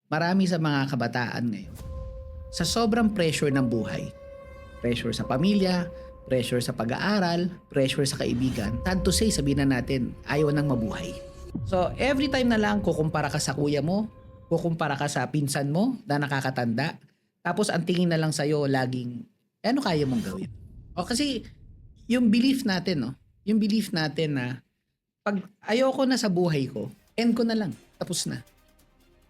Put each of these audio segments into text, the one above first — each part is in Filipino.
marami sa mga kabataan ngayon, sa sobrang pressure ng buhay, pressure sa pamilya, pressure sa pag-aaral, pressure sa kaibigan, sad to say, sabihin na natin, ayaw nang mabuhay. So, every time na lang kukumpara ka sa kuya mo, kukumpara ka sa pinsan mo na nakakatanda, tapos ang tingin na lang sa'yo laging, ano kaya mong gawin? O kasi, yung belief natin, no? Yung belief natin na, pag ayoko na sa buhay ko, end ko na lang, tapos na.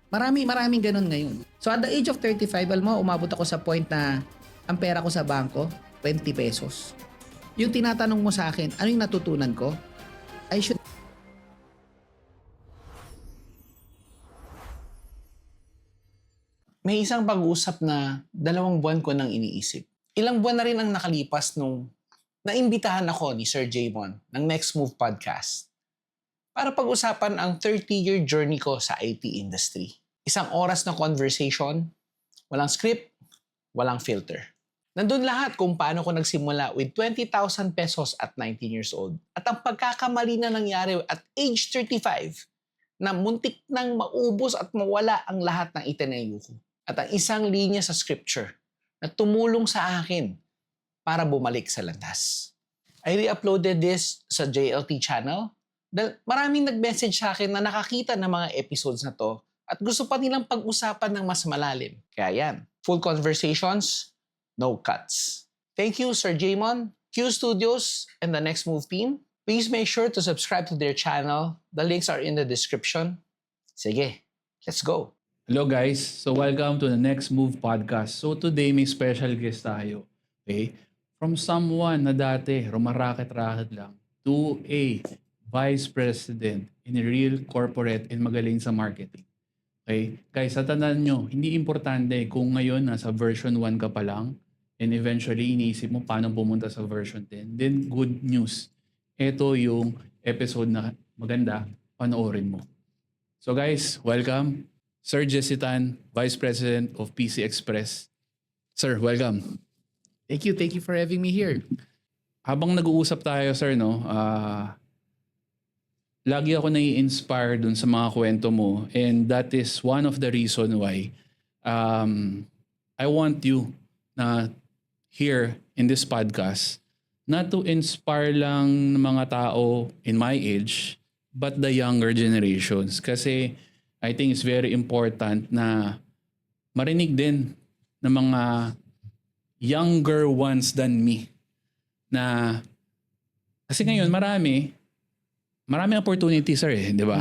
Maraming ganun ngayon. So at the age of 35, alam mo, umabot ako sa point na ang pera ko sa bangko, 20 pesos. Yung tinatanong mo sa akin, ano yung natutunan ko? I should... May isang pag-uusap na 2 buwan ko nang iniisip. Ilang buwan na rin ang nakalipas nung naimbitahan ako ni Sir Jaymon ng Next Move Podcast para pag-usapan ang 30-year journey ko sa IT industry. Isang oras na conversation, walang script, walang filter. Nandun lahat kung paano ko nagsimula with 20,000 pesos at 19 years old. At ang pagkakamali na nangyari at age 35 na muntik nang maubos at mawala ang lahat ng itinayo ko. At ang isang linya sa scripture na tumulong sa akin para bumalik sa landas. I re-uploaded this sa JLT channel dahil maraming nag-message sa akin na nakakita ng mga episodes na to at gusto pa nilang pag-usapan ng mas malalim. Kaya yan, full conversations, no cuts. Thank you, Sir Jaymon, Q Studios, and the Next Move team. Please make sure to subscribe to their channel. The links are in the description. Sige, let's go. Hello guys, so welcome to the Next Move Podcast. So today may special guest tayo, okay? From someone na dati rumaraket-raket lang to a Vice President in a real corporate and magaling sa marketing. Okay? Guys, tandaan nyo, hindi importante kung ngayon nasa version 1 ka pa lang and eventually iniisip mo paano pumunta sa version 10. Then good news, ito yung episode na maganda, panoorin mo. So guys, welcome. Sir Jessitan, Vice President of PC Express. Sir, welcome. Thank you for having me here. Habang nag-uusap tayo, sir, no, lagi ako nai-inspire dun sa mga kwento mo, and that is one of the reason why I want you na here in this podcast not to inspire lang ng mga tao in my age but the younger generations, kasi I think it's very important na marinig din ng mga younger ones than me na kasi ngayon maraming opportunity, sir, di ba?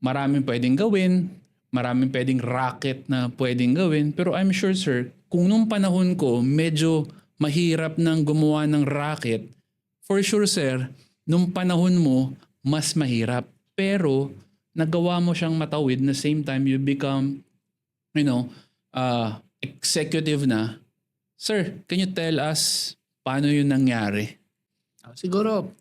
Maraming pwedeng gawin, maraming pwedeng racket na pwedeng gawin, pero I'm sure, sir, kung nung panahon ko medyo mahirap nang gumawa ng racket, for sure, sir, nung panahon mo mas mahirap, pero nagawa mo siyang matawid na same time you become, executive na. Sir, can you tell us paano yun nangyari? Siguro,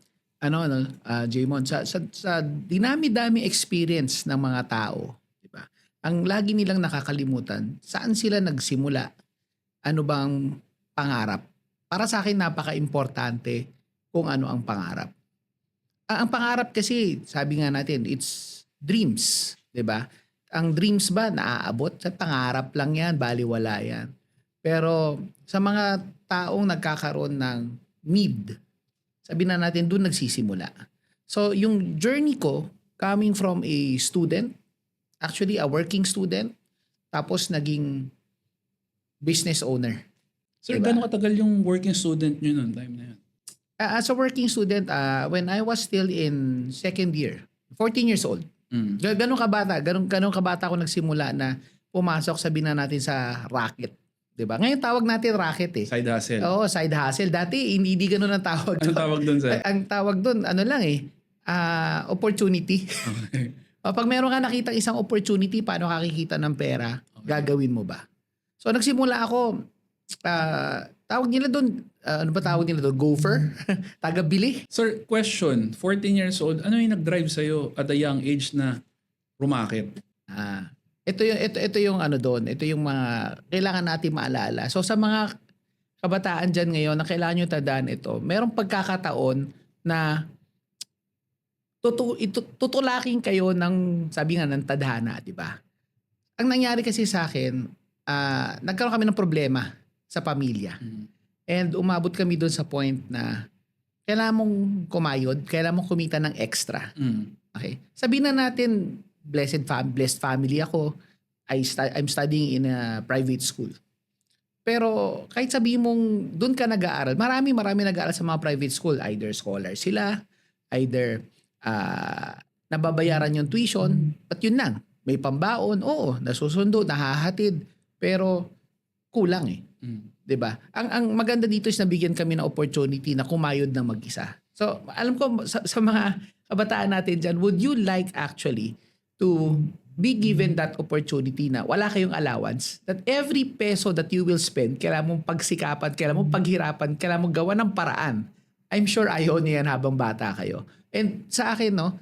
Jaymon, sa dinami-dami experience ng mga tao, di ba? Ang lagi nilang nakakalimutan, saan sila nagsimula? Ano bang pangarap? Para sa akin, napaka-importante kung ano ang pangarap. Ang pangarap kasi, sabi nga natin, it's dreams, di ba? Ang dreams ba naaabot? Sa pangarap lang yan, baliwala yan. Pero sa mga taong nagkakaroon ng need, sabi na natin, doon nagsisimula. So, yung journey ko, coming from a student, actually a working student, tapos naging business owner. Sir, Diba? gano'ng katagal yung working student nyo noon, time na yun? As a working student, when I was still in second year, 14 years old, ganun kabata ako nagsimula na pumasok, sabi na natin, sa racket. Diba? Ngayon tawag natin racket eh. Side hustle. Oo, side hustle. Dati hindi ganun ang tawag. Anong tawag doon, sir? Ang tawag doon, opportunity. Okay. Pag meron ka nakita isang opportunity, paano kakikita ng pera, gagawin mo ba? So nagsimula ako, tawag nila doon, gopher? Taga-bili? Sir, question, 14 years old, ano yung nag-drive sa'yo at a young age na rumakit? Ito yung doon. Ito yung mga kailangan natin maalala. So sa mga kabataan dyan ngayon na kailangan nyo tandaan ito, merong pagkakataon na tutulakin kayo ng, sabi nga, ng tadhana, di ba? ang nangyari kasi sa akin, nagkaroon kami ng problema sa pamilya. And umabot kami doon sa point na kailangan mong kumayod, kailangan mong kumita ng extra. Okay? Sabihin na natin, blessed family ako. I'm studying in a private school. Pero kahit sabihin mong doon ka nag-aaral, marami nag-aaral sa mga private school. Either scholar sila, either nababayaran yung tuition, but yun lang. May pambaon, oo, nasusundo, nahahatid, pero kulang eh. 'Di ba? Ang maganda dito is nabigyan kami ng opportunity na kumayod ng mag-isa. So, alam ko sa mga kabataan natin diyan, would you like actually to be given that opportunity na wala kayong allowance, that every peso that you will spend, kailangan mong pagsikapan, kailangan mong paghirapan, kailangan mong gawa ng paraan. I'm sure ayaw niya yan habang bata kayo. And sa akin, no,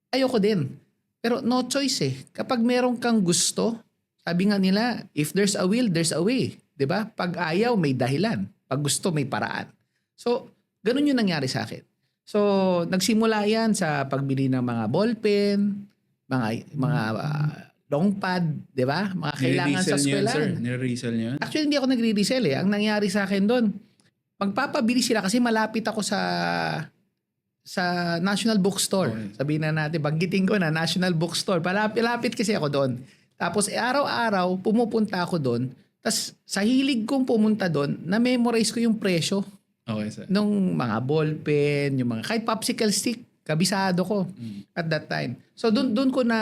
ayoko din. Pero no choice eh. Kapag meron kang gusto, sabi nga nila, if there's a will, there's a way. 'Di ba? Pag ayaw, may dahilan. Pag gusto, may paraan. So, ganun yung nangyari sa akin. So, nagsimula yan sa pagbili ng mga ballpen, mga long pad, 'di ba? Mga kailangan sa eskwelahan. Nire-resell niyo yan? Actually, hindi ako nagre-resell eh. Ang nangyari sa akin doon, magpapabili sila kasi malapit ako sa National Bookstore. Okay. Sabihin na natin, banggitin ko na, National Bookstore. Lapit kasi ako doon. Tapos araw-araw, pumupunta ako doon. Tapos sa hilig kong pumunta doon, na-memorize ko yung presyo Okay, sir. nung mga ballpen, yung mga, kahit popsicle stick, kabisado ko at that time. So doon ko na,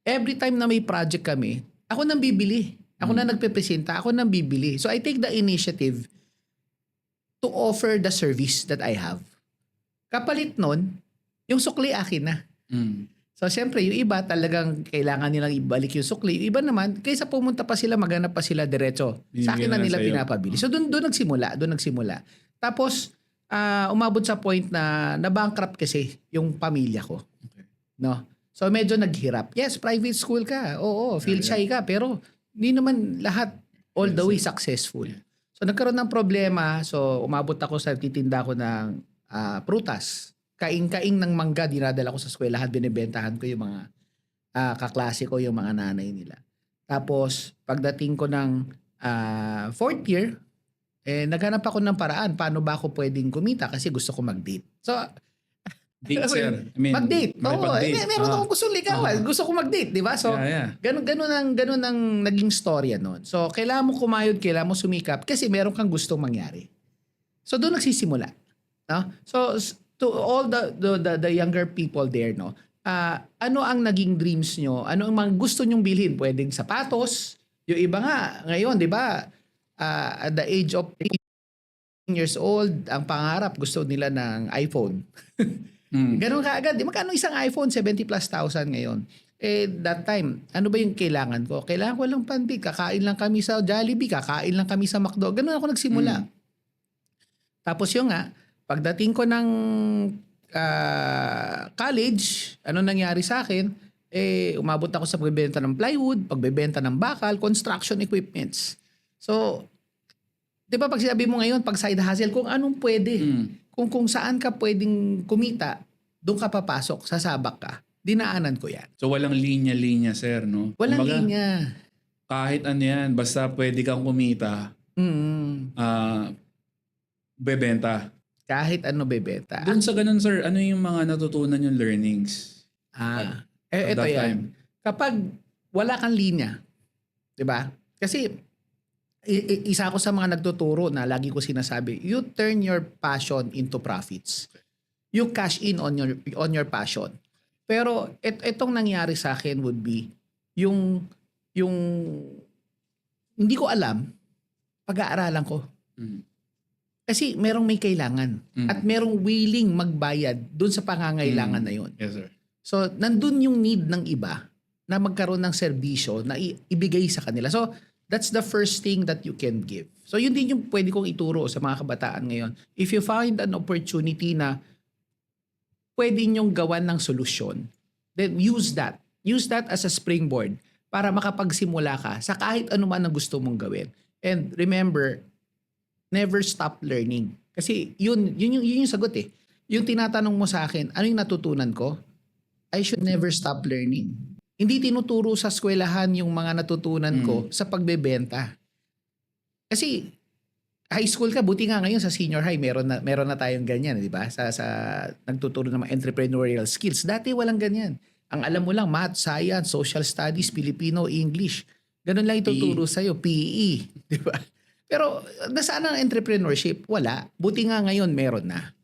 every time na may project kami, ako nang bibili. Ako na nagpepresenta, ako nang bibili. So I take the initiative to offer the service that I have. Kapalit nun, yung sukli akin na. So siyempre, yung iba talagang kailangan nilang ibalik yung sukli. Yung iba naman, kaysa pumunta pa sila, maghanap pa sila diretso. Sa akin na Binibigyan na nila sa'yo. pinapabili. So doon nagsimula. Tapos, umabot sa point na na-bankrupt kasi yung pamilya ko. Okay. No? So medyo naghirap. Yes, private school ka. Oo, field shy ka. Pero hindi naman lahat all the way successful. Yeah. So nagkaroon ng problema. So umabot ako sa titinda ko ng prutas. Kaing-kaing ng mangga, dinadala ko sa eskwelahan, binibentahan ko yung mga kaklase ko, yung mga nanay nila. Tapos, pagdating ko ng fourth year, naghanap ako ng paraan. Paano ba ako pwedeng kumita? Kasi gusto ko mag-date. So, Date, sir. I mean, mag-date. Oo, makipag-date. meron akong gustong ligawan. Gusto ko mag-date, di ba? So, Yeah. ganun ang naging storya noon. So, kailangan mo kumayod, kailangan mo sumikap kasi meron kang gustong mangyari. So, doon nagsisimula. No? So, to all the younger people there, no? Ano ang naging dreams nyo? Ano ang mga gusto nyong bilhin? Pwedeng sapatos. Yung iba nga, ngayon, di ba? At the age of 18 years old, ang pangarap, gusto nila ng iPhone. Ganun kaagad. Di magkano isang iPhone? 70,000+ ngayon. That time, ano ba yung kailangan ko? Kailangan ko lang pandi. Kakain lang kami sa Jollibee. Kakain lang kami sa McDo. Ganun ako nagsimula. Tapos yung nga, pagdating ko ng college, ano nangyari sa akin? Umabot ako sa pagbebenta ng plywood, pagbebenta ng bakal, construction equipments. So, di ba pag sinabi mo ngayon, pag side hustle, kung anong pwede, kung saan ka pwedeng kumita, doon ka papasok, sasabak ka. Dinaanan ko yan. So, walang linya-linya, sir, no? Walang Kumbaga, linya. kahit ano yan, basta pwede kang kumita, bebenta. Kahit ano bebenta. Doon sa ganun, sir, ano yung mga natutunan yung learnings? Ito that yan. time? Kapag wala kang linya, di ba? Kasi isa ako sa mga nagtuturo na lagi ko sinasabi, you turn your passion into profits. You cash in on your passion. Pero itong nangyari sa akin would be yung hindi ko alam, pag-aaralan ko. Kasi merong may kailangan at merong willing magbayad dun sa pangangailangan na yun. Yes, sir. So, nandun yung need ng iba na magkaroon ng serbisyo na ibigay sa kanila. So, that's the first thing that you can give. So, yun din yung pwede kong ituro sa mga kabataan ngayon. If you find an opportunity na pwede nyong gawan ng solusyon, then use that. Use that as a springboard para makapagsimula ka sa kahit ano man ang gusto mong gawin. And remember, never stop learning. Kasi yun yung sagot eh. Yung tinatanong mo sa akin, ano yung natutunan ko? I should never stop learning. Hindi tinuturo sa eskwelahan yung mga natutunan ko sa pagbebenta. Kasi high school ka, buti nga ngayon sa senior high, meron na tayong ganyan, di ba? Sa nagtuturo ng mga entrepreneurial skills. Dati walang ganyan. Ang alam mo lang, math, science, social studies, Filipino, English. Ganun lang ituturo sa'yo, PE. Di ba? Pero nasaan ang entrepreneurship? Wala. Buti nga ngayon, meron na.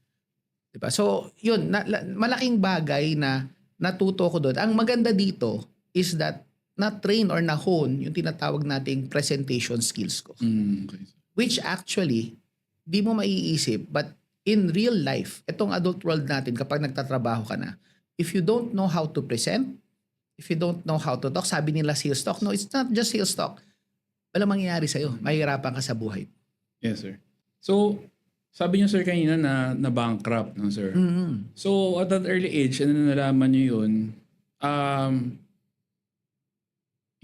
Di ba? So, yun, malaking bagay na natuto ko doon. Ang maganda dito is that na-train or na-hone yung tinatawag nating presentation skills ko. Okay. Which actually, di mo maiisip, but in real life, itong adult world natin, kapag nagtatrabaho ka na, if you don't know how to present, if you don't know how to talk, sabi nila sales talk. No, it's not just sales talk. Walang mangyayari sa'yo. Mahirapan ka sa buhay. Yes, sir. So, sabi niyo, sir, kanina na bankrupt, no, sir? So, at that early age, nalaman niyo yun,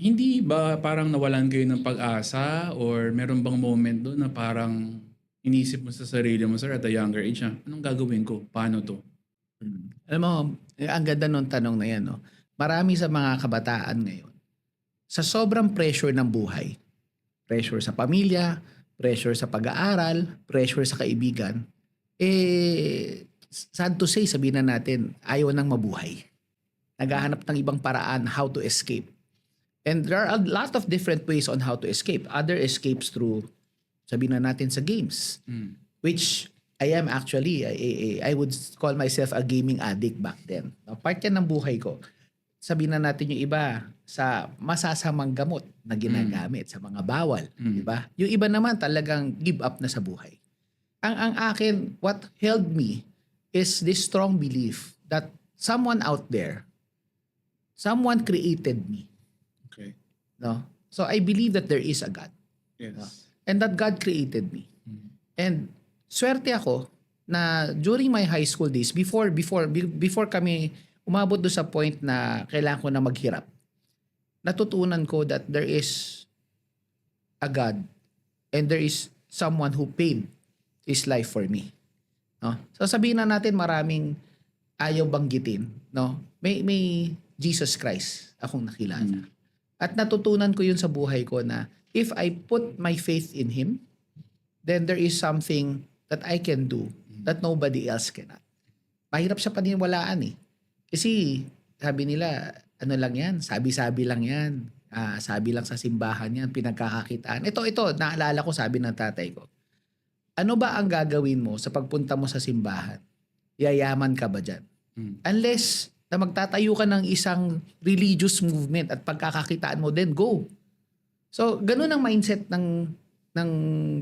hindi ba parang nawalan kayo ng pag-asa or meron bang moment doon na parang inisip mo sa sarili mo, sir, at a younger age, anong gagawin ko? Paano to? Alam mo, ang ganda nung tanong na yan. No? Marami sa mga kabataan ngayon, sa sobrang pressure ng buhay, pressure sa pamilya, pressure sa pag-aaral, pressure sa kaibigan, sad to say, sabihin na natin, ayaw nang mabuhay. Naghahanap ng ibang paraan how to escape. And there are a lot of different ways on how to escape. Other escapes through, sabihin na natin, sa games. Which I am actually, I would call myself a gaming addict back then. Part yan ng buhay ko. Sabihin na natin yung iba sa masasamang gamot na ginagamit, sa mga bawal. Diba? Yung iba naman talagang give up na sa buhay. Ang akin, what held me is this strong belief that someone out there, someone created me. Okay. No? So I believe that there is a God. Yes. And that God created me. And swerte ako na during my high school days, before kami umabot do sa point na kailangan ko na maghirap, natutunan ko that there is a God and there is someone who paid his life for me. No? So sabihin na natin maraming ayaw banggitin. No? May Jesus Christ akong nakilala. At natutunan ko yun sa buhay ko na if I put my faith in Him, then there is something that I can do that nobody else cannot. Mahirap sa paniniwalaan eh. Kasi sabi nila, ano lang yan, sabi-sabi lang yan. Sabi lang sa simbahan yan, pinagkakakitaan. Ito, naalala ko sabi ng tatay ko. Ano ba ang gagawin mo sa pagpunta mo sa simbahan? Yayaman ka ba dyan? Unless na magtatayo ka ng isang religious movement at pagkakakitaan mo, then go. So, ganun ang mindset ng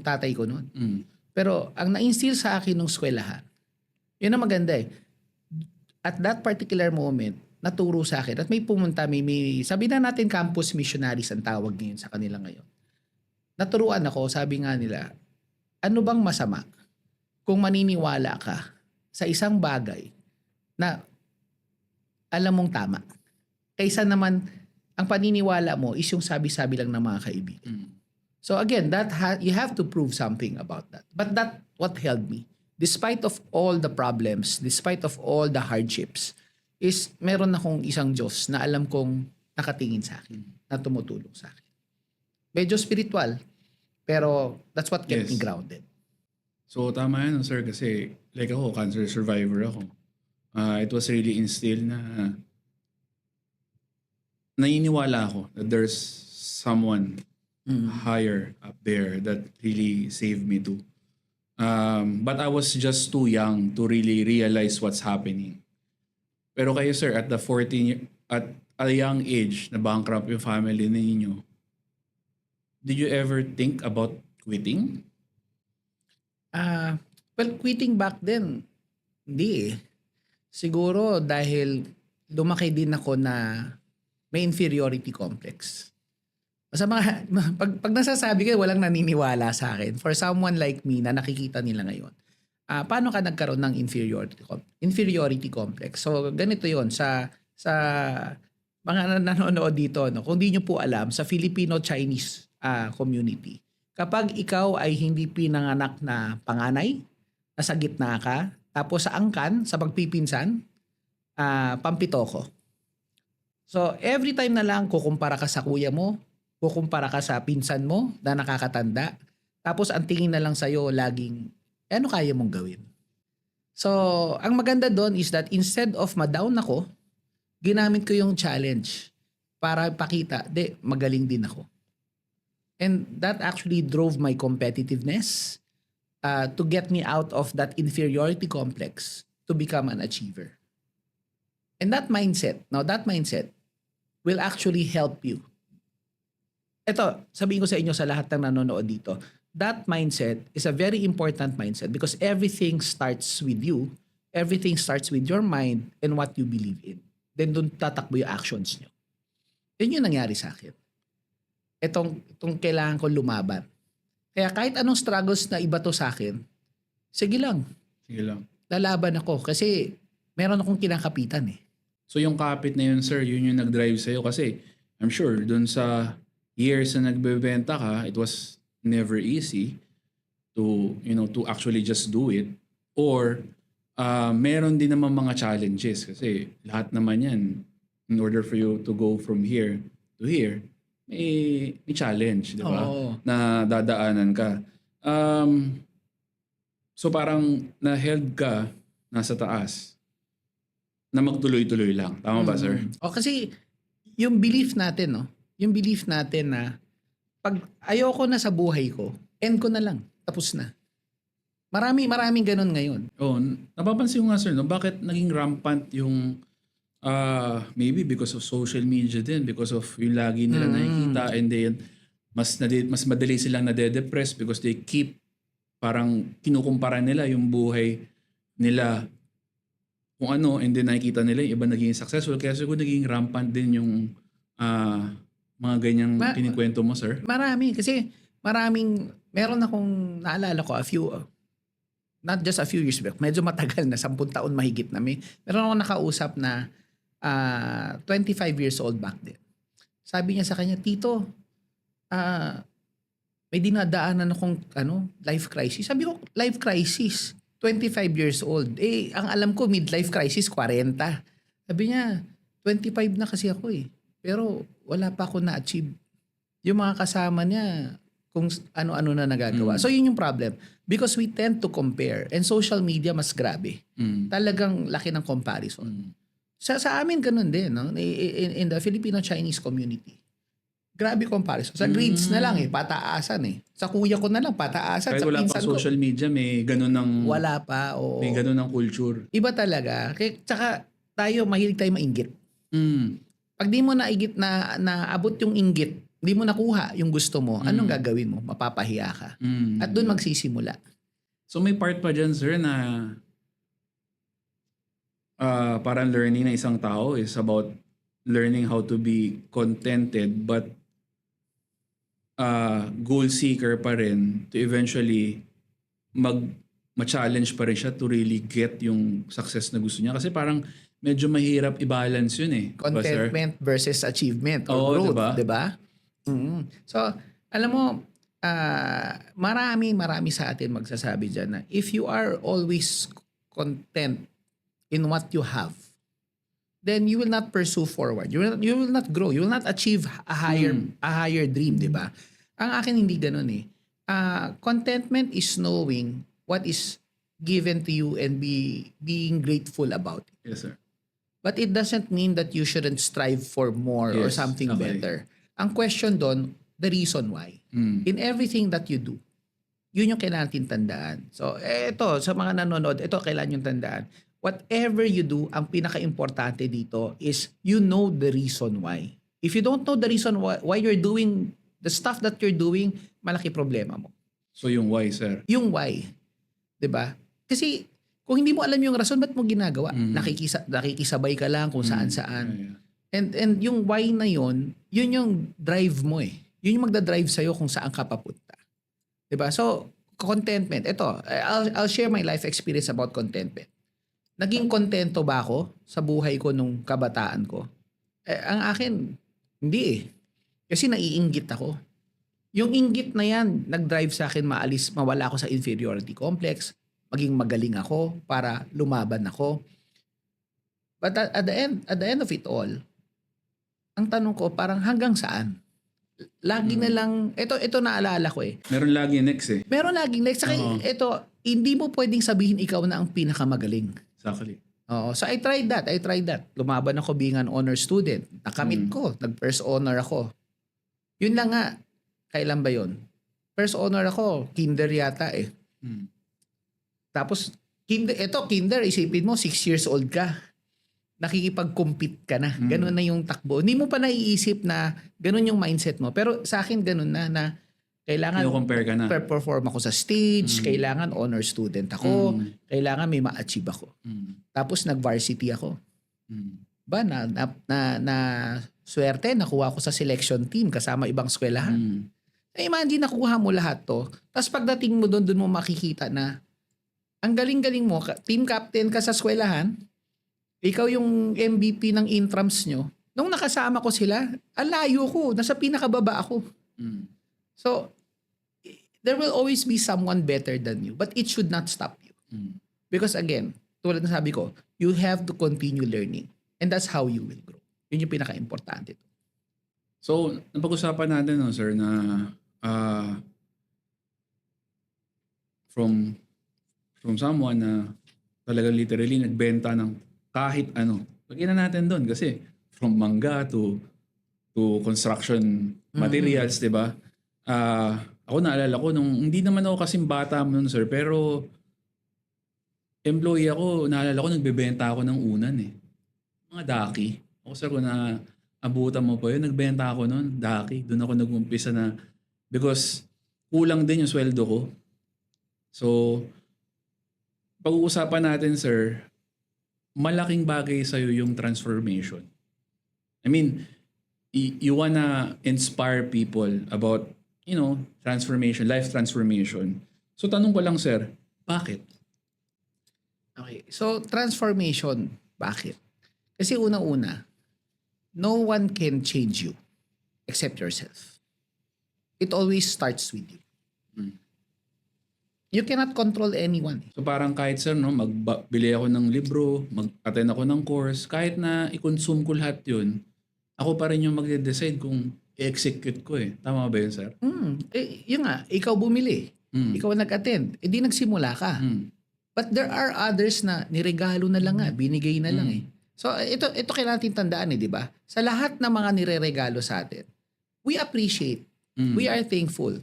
tatay ko noon. Pero ang na-instill sa akin nung eskwelahan, yun ang maganda eh. At that particular moment, naturo sa akin at may pumunta, may sabi na natin campus missionaries ang tawag ngayon sa kanila ngayon. Naturuan ako, sabi nga nila, ano bang masama kung maniniwala ka sa isang bagay na alam mong tama. Kaysa naman, ang paniniwala mo is yung sabi-sabi lang ng mga kaibigan. So again, you have to prove something about that. But that what held me. Despite of all the problems, despite of all the hardships, is meron akong isang Diyos na alam kong nakatingin sa akin, na tumutulong sa akin. Medyo spiritual, pero that's what kept me grounded. So tama yan, sir, kasi like ako, cancer survivor ako. It was really instilled na naniniwala ako that there's someone higher up there that really saved me too. But I was just too young to really realize what's happening. Pero kayo, sir, at a young age, na bankrupt yung family ninyo, did you ever think about quitting? Well, quitting back then, hindi eh. Siguro dahil lumaki din ako na may inferiority complex. Basta pag nasasabi ko, walang naniniwala sa akin. For someone like me na nakikita nila ngayon, paano ka nagkaroon ng inferiority complex? So ganito yon sa mga nanonood dito. No? Kung di nyo po alam, sa Filipino-Chinese community, kapag ikaw ay hindi pinanganak na panganay, nasa gitna ka, tapos sa angkan, sa pagpipinsan, pampitoko. So every time na lang kukumpara ka sa kuya mo, kukumpara ka sa pinsan mo na nakakatanda, tapos ang tingin na lang sa'yo laging, ano kaya mong gawin? So, ang maganda doon is that instead of ma-down ako, ginamit ko yung challenge para pakita, magaling din ako. And that actually drove my competitiveness to get me out of that inferiority complex to become an achiever. And that mindset will actually help you. Ito, sabihin ko sa inyo sa lahat ng nanonood dito, that mindset is a very important mindset because everything starts with you, everything starts with your mind and what you believe in. Then doon tatakbo yung actions nyo. Yun yung nangyari sa akin. Itong kailangan ko lumaban. Kaya kahit anong struggles na iba to sa akin, sige lang, lalaban ako kasi meron akong kinakapitan eh. So yung kapit na yun, sir, yun yung nag-drive sa'yo kasi I'm sure dun sa years na nagbebenta ka, it was never easy to actually just do it. Or meron din naman mga challenges kasi lahat naman yan, in order for you to go from here to here, may challenge, di ba? Oo. Na dadaanan ka. So parang na-held ka nasa taas na magtuloy-tuloy lang. Tama ba, sir? O kasi yung belief natin, no? Yung belief natin na pag ayoko na sa buhay ko, end ko na lang. Tapos na. Maraming ganun ngayon. Oh, napapansin ko nga, sir, no? Bakit naging rampant yung maybe because of social media din, because of yung lagi nila nakikita, and then mas madali silang nade-depress because they keep parang kinukumpara nila yung buhay nila kung ano, and then nakikita nila yung iba naging successful. Kaya siguro naging rampant din yung mga ganyang kinikwento mo, sir. Marami. Kasi meron akong naalala ko not just a few years back, medyo matagal na, 10 taon mahigit na. Meron akong nakausap na 25 years old back then. Sabi niya sa kanya, Tito, may dinadaanan akong life crisis. Sabi ko, life crisis? 25 years old. Ang alam ko, midlife crisis, 40. Sabi niya, 25 na kasi ako eh. Pero wala pa ako na-achieve. Yung mga kasama niya, kung ano-ano na nagagawa. So yun yung problem. Because we tend to compare. And social media mas grabe. Talagang laki ng comparison. Sa amin ganun din. No? In the Filipino-Chinese community. Grabe comparison. Sa grades na lang pataasan eh. Sa kuya ko na lang, pataasan. Kahit sa wala pa pinsan social media, may ganun ng... Wala pa. Oo. May ganun ng culture. Iba talaga. Tsaka mahilig tayo mainggit. Pag di mo na abot yung inggit, di mo nakuha yung gusto mo, anong gagawin mo? Mapapahiya ka. At doon magsisimula. So may part pa dyan, sir, na parang learning ng isang tao is about learning how to be contented but goal seeker pa rin to eventually ma-challenge pa rin siya to really get yung success na gusto niya. Kasi parang medyo mahirap i-balance yun eh. Contentment versus achievement or Oo, growth, diba? So, alam mo, marami sa atin magsasabi dyan na if you are always content in what you have, then you will not pursue forward. You will not grow. You will not achieve a higher dream, di ba? Ang akin hindi ganun eh. Contentment is knowing what is given to you and being grateful about it. Yes, sir. But it doesn't mean that you shouldn't strive for more or Yes, something okay. better. Ang question doon, the reason why. In everything that you do, yun yung kailangan natin tandaan. So, ito, sa mga nanonood, ito kailangan yung tandaan. Whatever you do, ang pinaka-importante dito is you know the reason why. If you don't know the reason why you're doing the stuff that you're doing, malaki problema mo. So yung why, sir? Yung why. 'Di ba? Kasi kung hindi mo alam yung rason, ba't mo ginagawa? Nakikisabay ka lang kung saan-saan. And yung why na yun yung drive mo eh. Yun yung magdadrive sa'yo kung saan ka papunta. 'Di ba? So, contentment. Ito, I'll share my life experience about contentment. Naging kontento ba ako sa buhay ko nung kabataan ko? Ang akin, hindi eh. Kasi naiinggit ako. Yung inggit na yan, nag-drive sa akin mawala ako sa inferiority complex, maging magaling ako para lumaban ako. But at the end of it all, ang tanong ko parang hanggang saan? Lagi na lang, ito naalala ko eh. Meron lagi next eh. Meron laging next. Saka Oo. ito, hindi mo pwedeng sabihin ikaw na ang pinakamagaling. Exactly. Oo. So I tried that. Lumaban ako being an honor student. Nakamit ko. Nag-first honor ako. Yun lang nga. Kailan ba yun? First honor ako. Kinder yata eh. Mm. Tapos, kinder, isipin mo, 6 years old ka. Nakikipag-compete ka na. Ganun na yung takbo. Hindi mo pa naiisip na ganun yung mindset mo. Pero sa akin, ganun na kailangan Kino-compare ka na. perform ako sa stage, kailangan honor student ako, kailangan may ma-achieve ako. Tapos nag-varsity ako. Ba, na swerte, nakuha ko sa selection team kasama ibang eskwelahan. Imagine nakuha mo lahat to. Tapos pagdating mo doon mo makikita na ang galing-galing mo, team captain ka sa eskwelahan, ikaw yung MVP ng intrams nyo. Nung nakasama ko sila, alayo ko, nasa pinakababa ako. So, there will always be someone better than you, but it should not stop you. Because again, tulad ng sabi ko, you have to continue learning. And that's how you will grow. Yun yung pinaka-importante. So, napag-usapan natin, no, sir, na from someone na talagang literally nagbenta ng kahit ano. Lagyan na natin doon kasi from mangga to construction materials, di ba? Ako naalala ko, hindi naman ako kasing bata noon, sir, pero employee ako, naalala ko, nagbebenta ako ng unan eh. Mga daki. Ako, sir, kung abutan mo pa yun, nagbenta ako noon, daki. Doon ako nag-umpisa na, because kulang din yung sweldo ko. So, pag-uusapan natin, sir, malaking bagay sa'yo yung transformation. I mean, you wanna inspire people about, transformation, life transformation. So, tanong ko lang, sir, bakit? Okay. So, transformation, bakit? Kasi unang-una, no one can change you except yourself. It always starts with you. You cannot control anyone. So parang kahit sir, no, magbili ako ng libro, mag-attend ako ng course, kahit na i-consume ko lahat yun, ako pa rin yung magde-decide kung i-execute ko eh. Tama ba yun, sir? Yun nga, ikaw bumili. Ikaw nag-attend. Di nagsimula ka. But there are others na niregalo na lang nga, binigay na lang eh. So ito kailangan natin tandaan eh, di ba? Sa lahat ng mga nireregalo sa atin, we appreciate. We are thankful.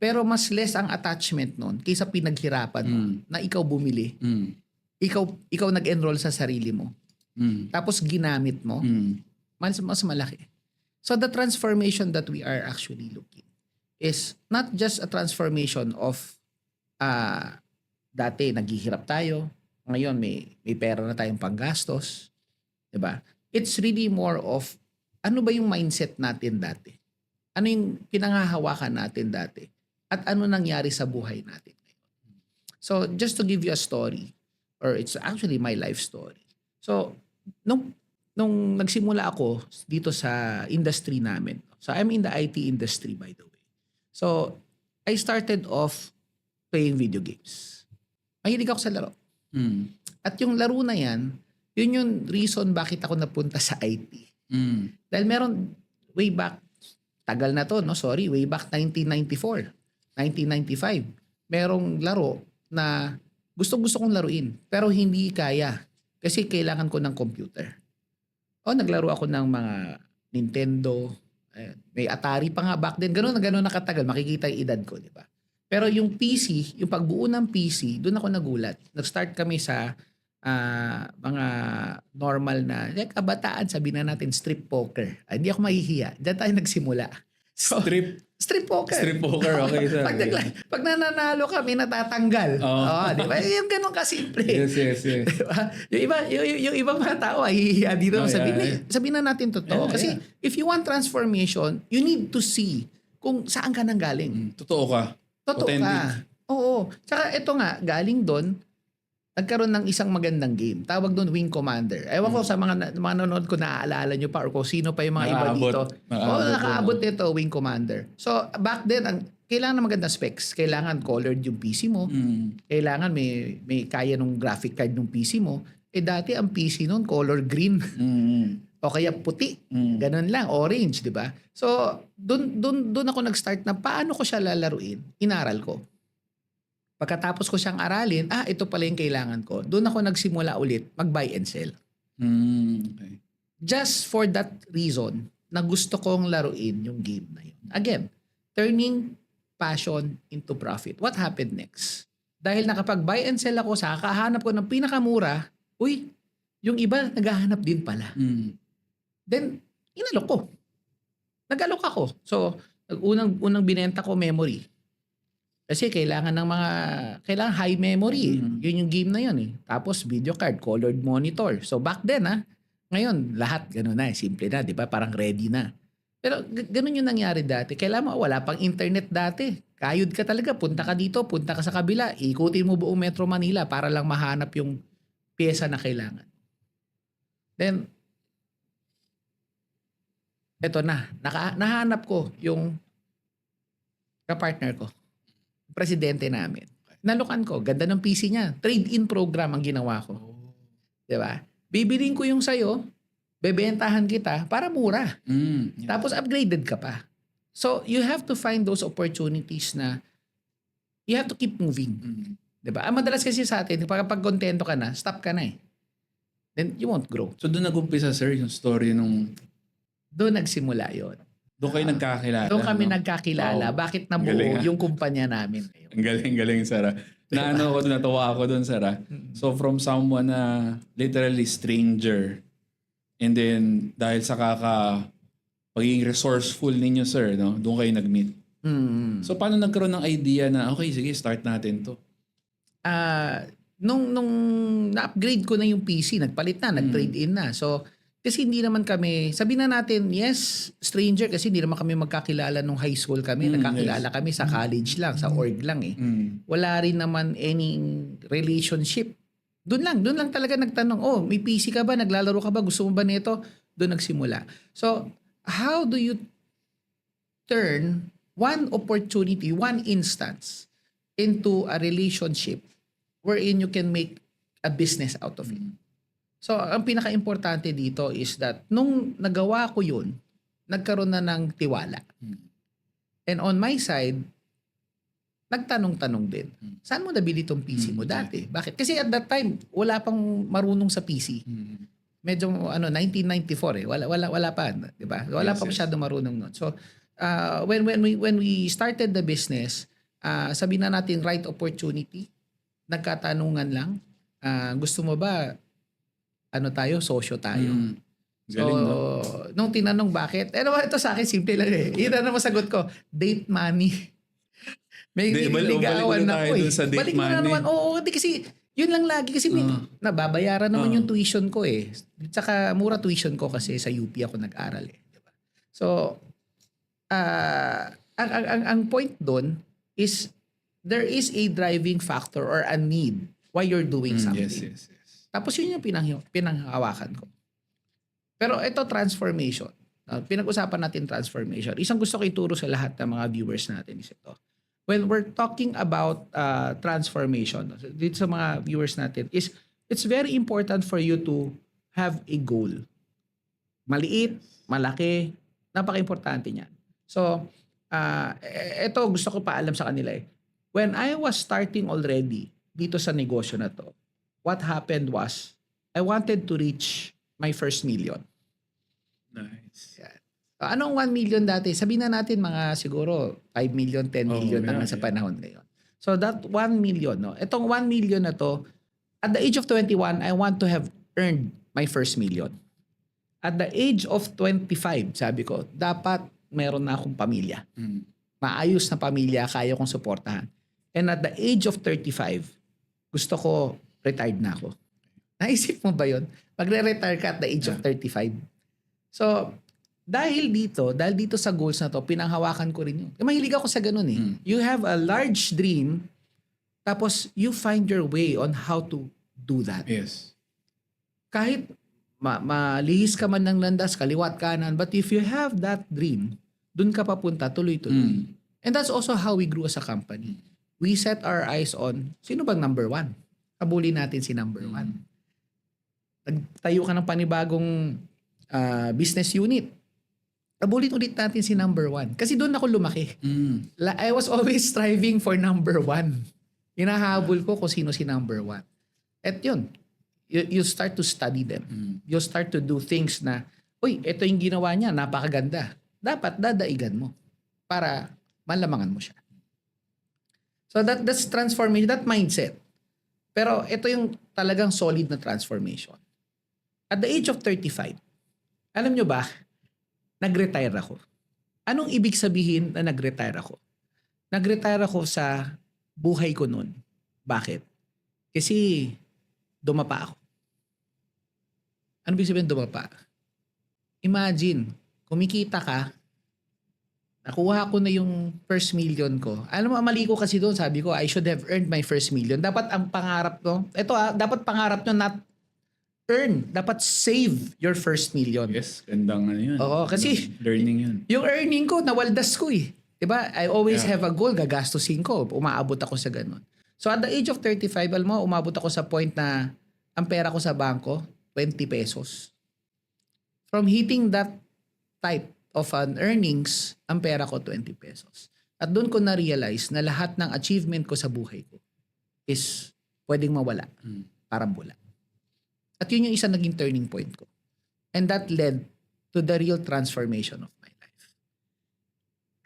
Pero mas less ang attachment nun kaysa pinaghirapan mo na ikaw bumili. Ikaw nag-enroll sa sarili mo. Tapos ginamit mo. Mas malaki. So the transformation that we are actually looking is not just a transformation of dati naghihirap tayo. Ngayon may pera na tayong panggastos. Diba? It's really more of ano ba yung mindset natin dati? Ano yung pinangahawakan natin dati? At ano nangyari sa buhay natin ngayon? So, just to give you a story, or it's actually my life story. So, nung nagsimula ako dito sa industry namin, so I'm in the IT industry by the way. So, I started off playing video games. Mahilig ako sa laro. At yung laro na yan, yun yung reason bakit ako napunta sa IT. Dahil meron, way back, tagal na to, no? Sorry, way back 1994, 1995. Merong laro na gusto-gusto kong laruin, pero hindi kaya kasi kailangan ko ng computer. Naglaro ako ng mga Nintendo, may Atari pa nga back then. Ganun na katagal, makikita yung edad ko, di ba? Pero yung PC, yung pagbuo ng PC, doon ako nagulat. Nag-start kami sa mga normal na kabataan, sabihin na natin strip poker. Hindi ako mahihiya. Diyan tayo nagsimula. So, strip poker. Strip poker, okay, sir. Pag nananalo kami, natatanggal. Di ba? Yung ganun kasimple. Yes. Diba? Yung ibang mga tao ay hihiya dito. Sabihin na natin totoo. Kasi if you want transformation, you need to see kung saan ka nang galing. Totoo ka. Totoo ka. Oo. Tsaka ito nga, galing doon, nagkaroon ng isang magandang game. Tawag doon Wing Commander. Ewan ko sa mga nanonood ko, naaalala nyo pa or kung sino pa yung mga iba dito. Nakaabot nito, Wing Commander. So, back then, kailangan ng magandang specs. Kailangan colored yung PC mo. Kailangan may kaya ng graphic card ng PC mo. Dati ang PC noon, color green. O kaya puti. Mm. Ganun lang, orange, di ba? So, dun ako nag-start na paano ko siya lalaruin. Inaral ko. Pagkatapos ko siyang aralin, ito pala yung kailangan ko. Doon ako nagsimula ulit mag-buy and sell. Okay. Just for that reason na gusto kong laruin yung game na yun. Again, turning passion into profit. What happened next? Dahil nakapag-buy and sell ako, sa kakahanap ko ng pinakamura, yung iba naghahanap din pala. Mm. Then, inalok ko. Nag-alok ako. So, unang binenta ko memory. Kasi kailangan high memory. Yun yung game na yun eh. Tapos video card, colored monitor. So back then ngayon lahat gano'n na, simple na, di ba? Parang ready na. Pero gano'n yung nangyari dati. Kailangan mo, wala pang internet dati. Kayod ka talaga, punta ka dito, punta ka sa kabila, ikutin mo buong Metro Manila para lang mahanap yung pyesa na kailangan. Then, eto nahanap ko yung kapartner ko, presidente namin. Nalukan ko, ganda ng PC niya. Trade-in program ang ginawa ko. Di ba? Bibiling ko yung sayo, bebentahan kita para mura. Yeah. Tapos upgraded ka pa. So, you have to find those opportunities na you have to keep moving. Di ba? Madalas kasi sa atin, pag kontento ka na, stop ka na eh. Then you won't grow. So doon nag-umpisa, sir, yung story nung... Doon nagsimula yon. Doon kayo nagkakilala. Doon kami no? nagkakilala. Wow. Bakit nabuo Galing, yung kumpanya namin ngayon? Ang galing, Sarah. Natuwa ako doon, Sarah. So from someone na literally stranger, and then dahil sa pagiging resourceful ninyo, sir, no? Doon kayo nag-meet. So paano nagkaroon ng idea na, okay, sige, start natin to? Nung na-upgrade ko na yung PC, nagpalit na, nag-trade in na. So, kasi hindi naman kami, sabihin na natin, yes, stranger, kasi hindi naman kami magkakilala nung high school kami. Nagkakilala kami sa college lang, sa org lang eh. Wala rin naman any relationship. Doon lang talaga nagtanong, may PC ka ba? Naglalaro ka ba? Gusto mo ba nito? Doon nagsimula. So, how do you turn one opportunity, one instance into a relationship wherein you can make a business out of it? So, ang pinaka-importante dito is that nung nagawa ko yun, nagkaroon na ng tiwala. And on my side, nagtanong-tanong din. Saan mo nabili tong PC mo dati? Bakit? Kasi at that time, wala pang marunong sa PC. Medyo 1994 eh. Wala pa, 'di ba? Wala pa masyado marunong noon. So, when we started the business, sabi na natin right opportunity, nagkatanungan lang. Gusto mo ba sosyo tayo? Galing, no? Nung tinanong bakit, ito sa akin, simple lang eh. Yun na masagot ko, date money. May niligawan na ako eh. Balik mo na naman. Oo, kasi yun lang lagi. Kasi nababayaran naman yung tuition ko eh. Tsaka mura tuition ko kasi sa UP ako nag-aral eh. Diba? So, ang point doon is there is a driving factor or a need why you're doing something. Yes. Tapos yun yung pinanghawakan ko. Pero ito, transformation. Pinag-usapan natin transformation. Isang gusto ko ituro sa lahat ng mga viewers natin is ito. When we're talking about transformation, dito sa mga viewers natin, it's very important for you to have a goal. Maliit, malaki, napaka-importante niyan. So, ito gusto ko paalam sa kanila eh. When I was starting already dito sa negosyo na to, what happened was, I wanted to reach my first million. Nice. Yan. Anong 1 million dati? Sabihin na natin mga siguro 5 million, 10 million na sa panahon ngayon. So that 1 million, no? Itong 1 million na to, at the age of 21, I want to have earned my first million. At the age of 25, sabi ko, dapat meron na akong pamilya. Maayos na pamilya, kaya kong suportahan. And at the age of 35, gusto ko retired na ako. Naisip mo ba yun? Magre-retire ka at the age of 35. So, dahil dito sa goals na to, pinanghawakan ko rin yun. Mahilig ako sa ganun eh. You have a large dream, tapos you find your way on how to do that. Yes. Kahit malihis ka man ng landas, kaliwat kanan, but if you have that dream, dun ka papunta, tuloy-tuloy. And that's also how we grew as a company. We set our eyes on, sino bang number one? Habulin natin si number one. Nagtayo ka ng panibagong business unit. Ulit-ulit natin si number 1. Kasi doon ako lumaki. I was always striving for number 1. Hinahabol ko kung sino si number 1. At yun, you start to study them. You start to do things na, uy, ito yung ginawa niya, napakaganda. Dapat dadaigan mo para malamangan mo siya. So that's transformation, that mindset. Pero ito yung talagang solid na transformation. At the age of 35, alam nyo ba, nag-retire ako. Anong ibig sabihin na nag-retire ako? Nag-retire ako sa buhay ko noon. Bakit? Kasi dumapa ako. Ano ibig sabihin dumapa? Imagine, kumikita ka, nakuha ko na yung first million ko. Alam mo, mali ko kasi doon, sabi ko, I should have earned my first million. Dapat ang pangarap ko, dapat pangarap nyo not earn. Dapat save your first million. Yes, gandang ano yun. Oo, kasi learning yun. yung earning ko, nawaldas ko eh. Diba? I always have a goal, gagastusin ko. Umaabot ako sa ganun. So at the age of 35, alam mo, umabot ako sa point na ang pera ko sa bangko, 20 pesos. From hitting that type of an earnings, ang pera ko 20 pesos. At doon ko na-realize na lahat ng achievement ko sa buhay ko is pwedeng mawala. Parang bula. At yun yung isang naging turning point ko. And that led to the real transformation of my life.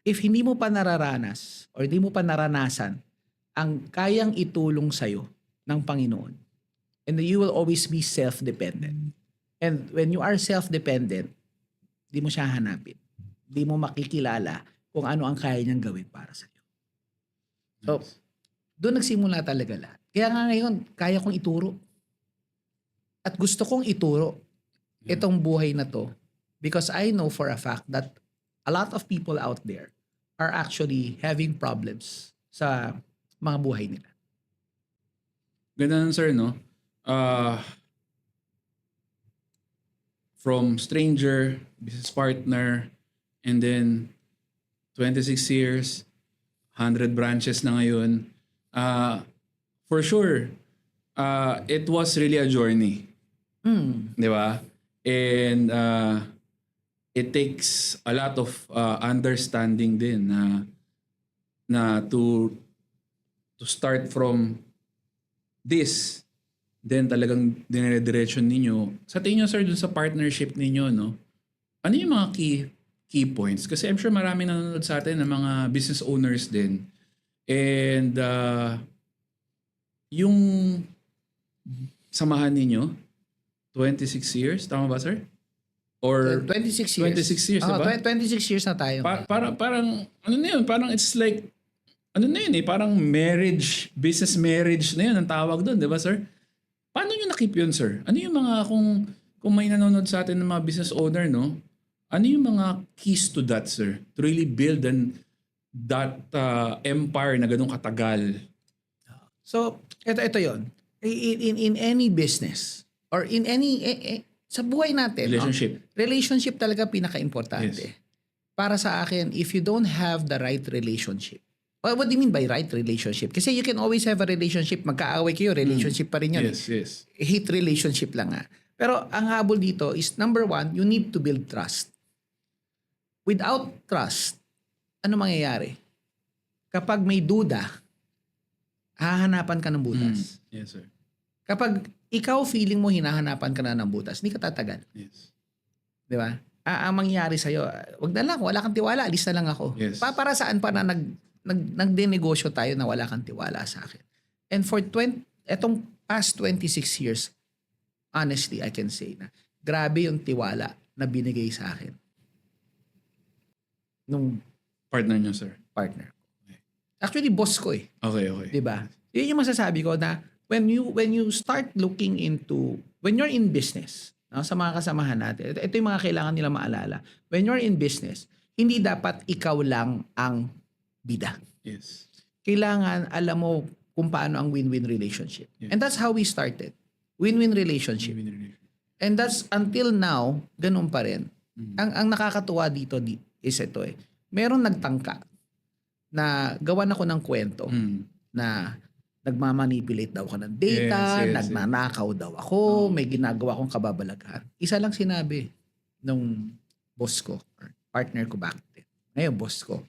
If hindi mo pa nararanas or hindi mo pa naranasan ang kayang itulong sa'yo ng Panginoon, and you will always be self-dependent. And when you are self-dependent, di mo siya hanapin. Di mo makikilala kung ano ang kaya niyang gawin para sa'yo. So, doon nagsimula talaga lahat. Kaya nga ngayon, kaya kong ituro. At gusto kong ituro itong buhay na to because I know for a fact that a lot of people out there are actually having problems sa mga buhay nila. Ganda nun, sir, no? From stranger, business partner, and then 26 years, 100 branches na ngayon. For sure, it was really a journey. Di ba? And it takes a lot of understanding din na to start from this, then talagang dinire-direction ninyo. Sa tingin nyo, sir, dun sa partnership ninyo, no? Ano yung mga key points? Kasi I'm sure marami nanonood sa atin ng mga business owners din. And yung samahan ninyo, 26 years, tama ba, sir? Or 26 years. 26 years, diba? 26 years na tayo. Parang, ano na yun? Parang it's like, ano na yun eh? Parang marriage, business marriage na yun ang tawag doon, di ba, sir? Paano nyo na-keep yun, sir? Ano yung mga, kung may nanonood sa atin ng mga business owner, no? Ano yung mga keys to that, sir? To really build that empire na ganun katagal. So, ito yon. In any business or in any sa buhay natin, Relationship. no? Relationship talaga pinaka-importante. Yes. Para sa akin, if you don't have the right relationship, what do you mean by right relationship? Kasi you can always have a relationship, magkaaway kayo, relationship pa rin yun. Yes. Hate relationship lang nga. Pero ang habol dito is number 1, you need to build trust. Without trust, ano mangyayari? Kapag may duda, hahanapan ka ng butas. Yes, sir. Kapag ikaw feeling mo hinahanapan ka na ng butas, hindi ka tatagal. Yes. Di ba? Ang mangyayari sa'yo, wag na lang, wala kang tiwala, alis na lang ako. Yes. Para saan pa na nagdenegosyo tayo na wala kang tiwala sa akin? And for etong past 26 years, honestly, I can say na grabe yung tiwala na binigay sa akin nung Partner nyo, sir. partner. Actually, boss ko eh. Okay. 'Di ba? Yun yung masasabi ko na when you start looking into, when you're in business, no, sa mga kasamahan natin, ito yung mga kailangan nila maalala. When you're in business, hindi dapat ikaw lang ang bida. Yes. Kailangan alam mo kung paano ang win-win relationship. Yeah. And that's how we started. Win-win relationship. And that's until now, ganun pa rin. Ang nakakatuwa dito is ito eh. Meron nagtangka na gawan ako ng kwento na nagmamanipulate daw ako ng data, Yes. nagnanakaw daw ako, may ginagawa akong kababalaghan. Isa lang sinabi, nung boss ko, or partner ko back then. Ngayon, boss ko.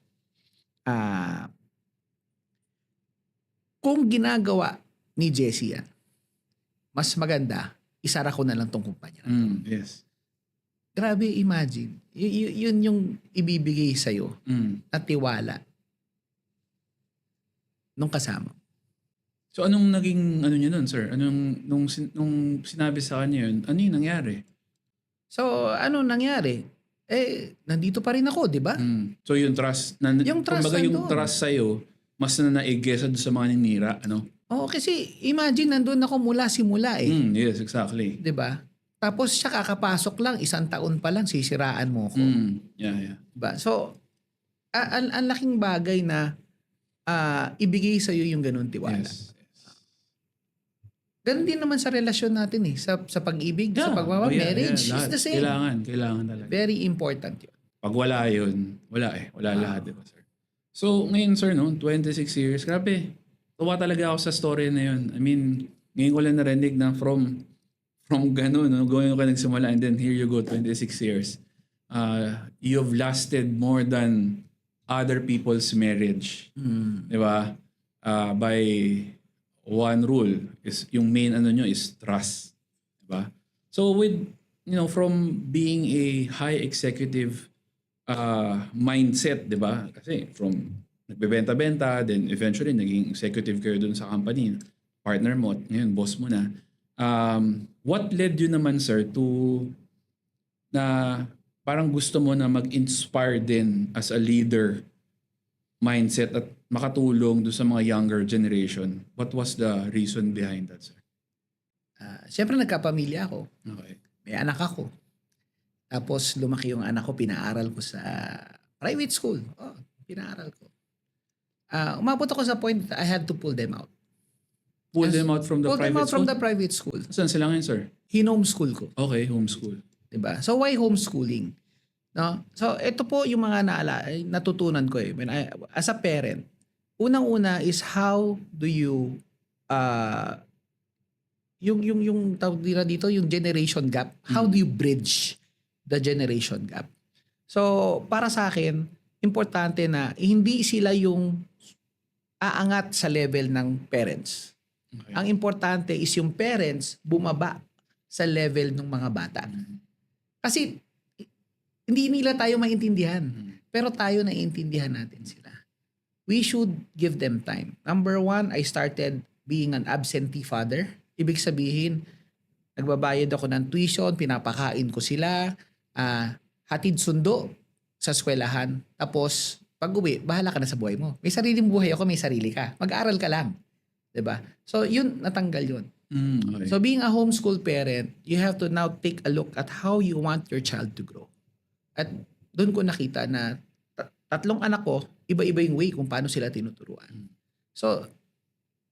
Kung ginagawa ni Jesse yan, mas maganda, isara ko na lang tong kumpanya. Yes. Grabe, imagine. Yun yung ibibigay sa'yo na tiwala nung kasama. So anong naging ano niya nun, sir? Nung sinabi sa kanya yun, ano yung nangyari? So, ano nangyari? Nandito pa rin ako, di ba? So yung trust, Yung trust kumbaga yung nandun. trust sa'yo, mas nanaig kesa doon sa mga ninira, ano? Oo, kasi imagine nandun ako mula simula Yes, exactly. di ba? Tapos siya kakapasok lang, 1 taon pa lang, sisiraan mo ko. Yeah. Diba? So, ang laking bagay na ibigay sa'yo yung ganun tiwala. Yes. Ganun din naman sa relasyon natin sa pag-ibig, sa pagmamahal, marriage, lahat. is the same. Kailangan talaga. Very important yun. Pag wala yun, wala eh. Wala lahat, di ba, sir? So, ngayon, sir, 26 years, grabe. Tuwa talaga ako sa story na yun. I mean, ngayon ko lang narinig na from ganun, going ka nagsimula, and then here you go, 26 years. You've lasted more than other people's marriage. Di ba? By one rule, is yung main ano nyo is trust. Di ba? So with, from being a high executive mindset, di ba? Kasi from nagbebenta-benta, then eventually naging executive kayo dun sa company, partner mo, at ngayon boss mo na. What led you naman, sir, to na parang gusto mo na mag-inspire din as a leader mindset at makatulong do sa mga younger generation? What was the reason behind that, sir? Siyempre nagkapamilya ako. Okay. May anak ako. Tapos lumaki yung anak ko, pinaaral ko sa private school. Pinaaral ko. Umabot ako sa point that I had to pull them out. Pull them out from the Pull them private out from school? the private school. Saan sila ngayon, sir? Hinomeschool ko. Okay, homeschool. Diba? So why homeschooling? No? So ito po yung mga natutunan ko as a parent. Unang-una is how do you yung tawag nila dito, yung generation gap. How do you bridge the generation gap? So para sa akin, importante na hindi sila yung aangat sa level ng parents. Okay. Ang importante is yung parents bumaba sa level ng mga bata. Kasi hindi nila tayo maintindihan. Pero tayo naiintindihan natin sila. We should give them time. Number 1, I started being an absentee father. Ibig sabihin, nagbabayad ako ng tuition, pinapakain ko sila, hatid sundo sa eskwelahan. Tapos, pag uwi, bahala ka na sa buhay mo. May sariling buhay ako, may sarili ka. Mag-aral ka lang. 'Di ba? So, yun, natanggal yun. Okay. So, being a homeschool parent, you have to now take a look at how you want your child to grow. At doon ko nakita na tatlong anak ko, iba-iba yung way kung paano sila tinuturuan. So,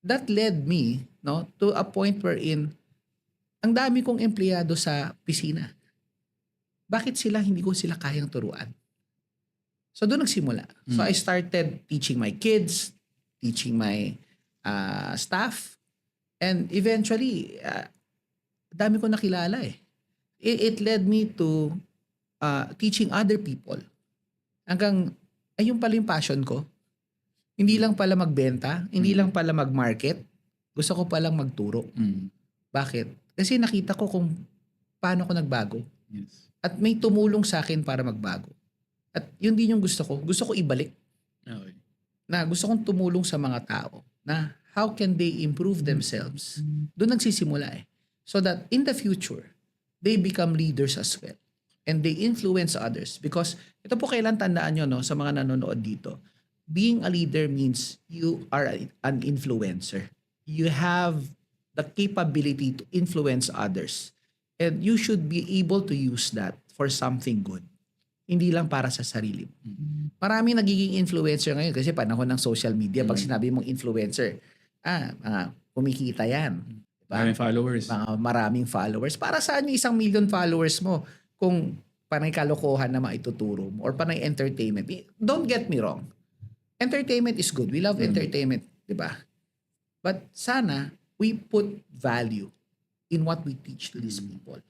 that led me to a point wherein ang dami kong empleyado sa pisina. Bakit hindi ko sila kayang turuan? So, doon nagsimula. So, I started teaching my kids, teaching my staff, and eventually, dami ko nakilala It led me to teaching other people. Hanggang, ayun pala yung passion ko. Hindi lang pala magbenta, hindi lang pala mag-market. Gusto ko palang magturo. Bakit? Kasi nakita ko kung paano ko nagbago. Yes. At may tumulong sa akin para magbago. At yun din yung gusto ko. Gusto ko ibalik. Okay. Na gusto kong tumulong sa mga tao na how can they improve themselves. Doon nagsisimula So that in the future, they become leaders as well. And they influence others. Because ito po kailan tandaan nyo sa mga nanonood dito. Being a leader means you are an influencer. You have the capability to influence others. And you should be able to use that for something good. Hindi lang para sa sarili mo. Maraming nagiging influencer ngayon kasi panahon ng social media. Pag sinabi mong influencer, mga kumikita yan. Diba? Maraming followers. Mga maraming followers. Para saan yung 1 million followers mo kung panay kalokohan na maituturo mo or panay entertainment? Don't get me wrong. Entertainment is good. We love entertainment. Diba? But sana we put value in what we teach to these people.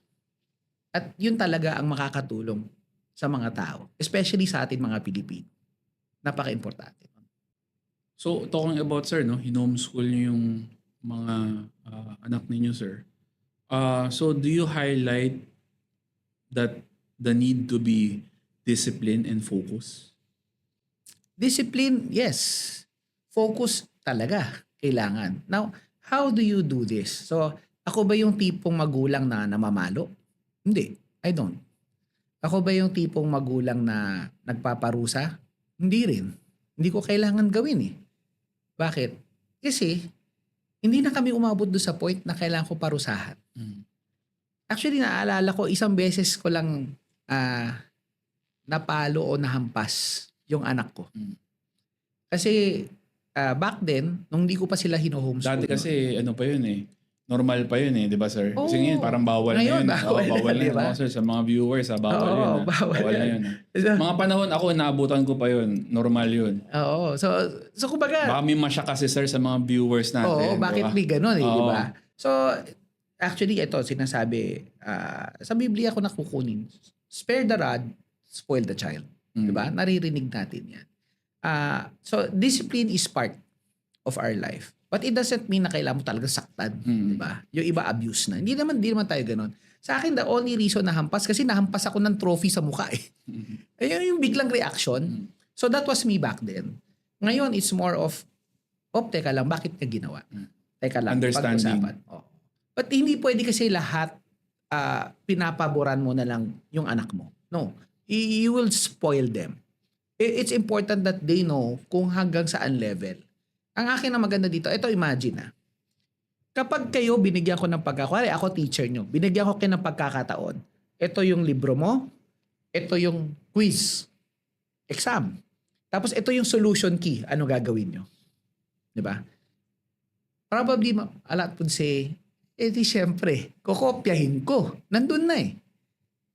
At yun talaga ang makakatulong sa mga tao, especially sa atin mga Pilipino. Napaka-importante. So, talking about, sir, no, hinomeschool niyo yung mga anak ninyo, sir. So, do you highlight that the need to be disciplined and focus? Discipline, yes. Focus talaga, kailangan. Now, how do you do this? So, ako ba yung tipong magulang na namamalo? Hindi, I don't. Ako ba yung tipong magulang na nagpaparusa? Hindi rin. Hindi ko kailangan gawin eh. Bakit? Kasi, hindi na kami umabot doon sa point na kailangan ko parusahan. Actually, naaalala ko, isang beses ko lang napalo o nahampas yung anak ko. Kasi back then, nung hindi ko pa sila hino-homeschool. Dati kasi, ano pa yun eh, normal pa yun eh, di ba, sir? Oo. Kasi ngayon, parang bawal Ngayon, na yun. bawal na, Bawal na di yun, ba? sir. Sa mga viewers, bawal Oo, yun. bawal na yan. yun. Mga panahon ako, naabutan ko pa yun. Normal yun. Oo. So kumbaga, Baka may masya kasi, sir, sa mga viewers natin. oo, bakit di ba? may ganun eh, di Oo. ba? So, actually, ito, sinasabi, sa Biblia ko nakukunin, spare the rod, spoil the child. Di ba? Naririnig natin yan. So, discipline is part of our life. But it doesn't mean na kailangan mo talaga saktan. Di ba? Yung iba abuse na. Hindi naman tayo ganun. Sa akin, the only reason na hampas, kasi nahampas ako ng trophy sa mukha eh. Ayun yung biglang reaction. So, that was me back then. Ngayon, it's more of, teka lang, bakit ka ginawa? Teka lang, Understanding. pag-usapan. But hindi pwede kasi lahat pinapaboran mo na lang yung anak mo. No. You will spoil them. It's important that they know kung hanggang saan level. Ang akin na maganda dito, ito imagine kapag kayo binigyan ko ng pagkakataon, ako teacher nyo, binigyan ko kayo ng pagkakataon, ito yung libro mo, ito yung quiz, exam. Tapos ito yung solution key, ano gagawin nyo? Diba? Probably, a lot would say, di syempre, kokopyahin ko. Nandun na eh.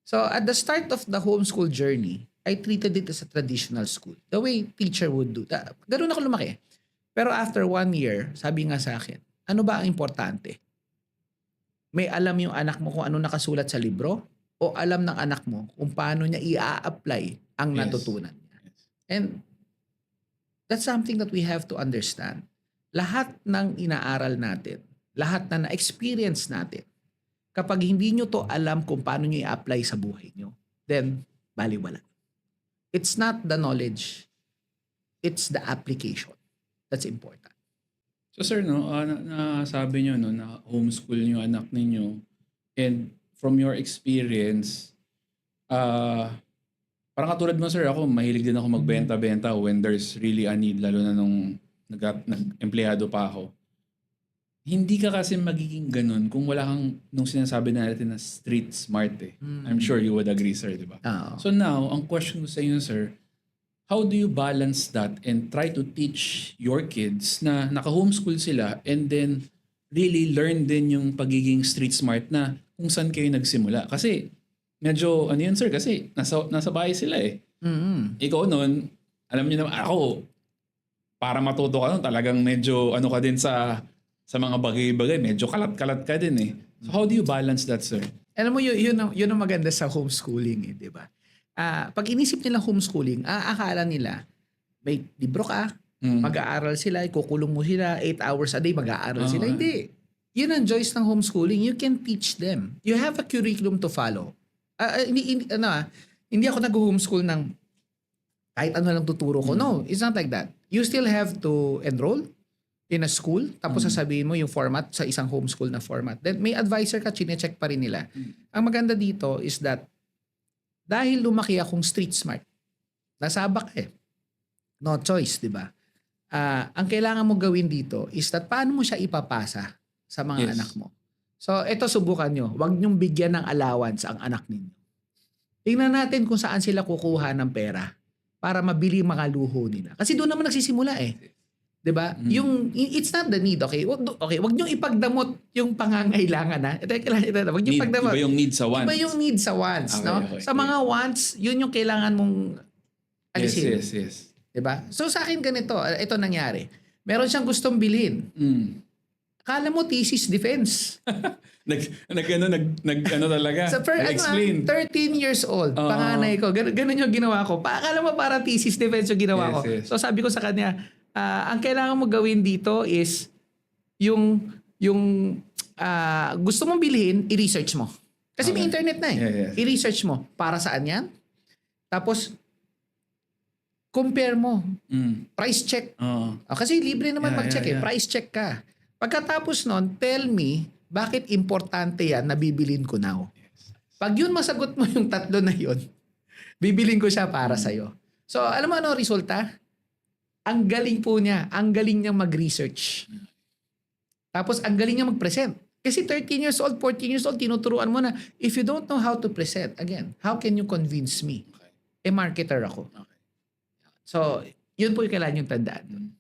So, at the start of the homeschool journey, I treated it as a traditional school. The way teacher would do. Ganun ako lumaki. Pero after 1 year, sabi nga sa akin, ano ba ang importante? May alam yung anak mo kung ano nakasulat sa libro? O alam ng anak mo kung paano niya i-apply ang natutunan niya? And that's something that we have to understand. Lahat ng inaaral natin, lahat na na-experience natin, kapag hindi nyo to alam kung paano nyo i-apply sa buhay nyo, then baliwala. It's not the knowledge, it's the application. That's important. So, sir, no, sabi nyo, no, na homeschool nyo anak ninyo, and from your experience, parang katulad mo, sir, ako, mahilig din ako magbenta-benta when there's really a need, lalo na nung nag-empleyado pa ako. Hindi ka kasi magiging ganun kung wala kang, nung sinasabi na natin na street smart eh. I'm sure you would agree, sir, di ba? Oo. So now, ang question ko sa inyo, sir, how do you balance that and try to teach your kids na naka-homeschool sila and then really learn din yung pagiging street smart na kung saan kayo nagsimula? Kasi medyo, ano yun, sir, kasi nasa bahay sila eh. Ikaw nun, alam niyo naman, ako, para matuto ka nun, talagang medyo ano ka din sa mga bagay-bagay, medyo kalat-kalat ka din eh. So how do you balance that, sir? Alam mo, yun ang maganda sa homeschooling eh, di ba? Pag inisip nila homeschooling, akala nila, may libro ka, mag-aaral sila, ikukulong mo sila, 8 hours a day, mag-aaral sila. Hindi. Yun ang joys ng homeschooling. You can teach them. You have a curriculum to follow. Hindi ako nag-homeschool ng kahit ano lang tuturo ko. No, it's not like that. You still have to enroll in a school, tapos sasabihin mo yung format sa isang homeschool na format. Then may advisor ka, chinecheck pa rin nila. Ang maganda dito is that dahil lumaki akong street smart, nasabak eh. No choice, di ba? Ang kailangan mo gawin dito is that paano mo siya ipapasa sa mga anak mo. So, ito subukan nyo. Huwag nyong bigyan ng allowance ang anak ninyo. Tingnan natin kung saan sila kukuha ng pera para mabili mga luho nila. Kasi doon naman nagsisimula eh. 'Di ba? It's not the need, okay? Wag niyo ipagdamot yung pangangailangan ha. Ito wag niyo ipagdamot. Iba yung need sa wants. Iba yung need sa wants, Okay, no? okay. Sa mga wants, yun yung kailangan mong alisin. Yes. 'Di ba? So sa akin ganito, ito nangyari. Meron siyang gustong bilhin. Akala mo thesis defense. Nag ano talaga. Sa Explain. 13 years old, Oo. panganay ko. Ganun yung ginawa ko. Akala mo parang thesis defense yung ginawa Yes, ko. yes. So sabi ko sa kanya, ang kailangan mo gawin dito is yung gusto mong bilhin, i-research mo. Kasi may Okay. internet na eh. Yeah, yes. I-research mo. Para saan yan? Tapos, compare mo. Price check. Oo. Kasi libre naman Yeah, mag-check yeah, yeah. Price check ka. Pagkatapos nun, tell me, bakit importante yan na bibilin ko now? Pag yun masagot mo yung tatlo na yun, bibilin ko siya para sa'yo. So, alam mo ano ang resulta? Ang galing po niya. Ang galing niyang mag-research. Tapos, ang galing niya mag-present. Kasi 13 years old, 14 years old, tinuturuan mo na, if you don't know how to present, again, how can you convince me? Marketer ako. So, yun po yung kailangan yung tandaan.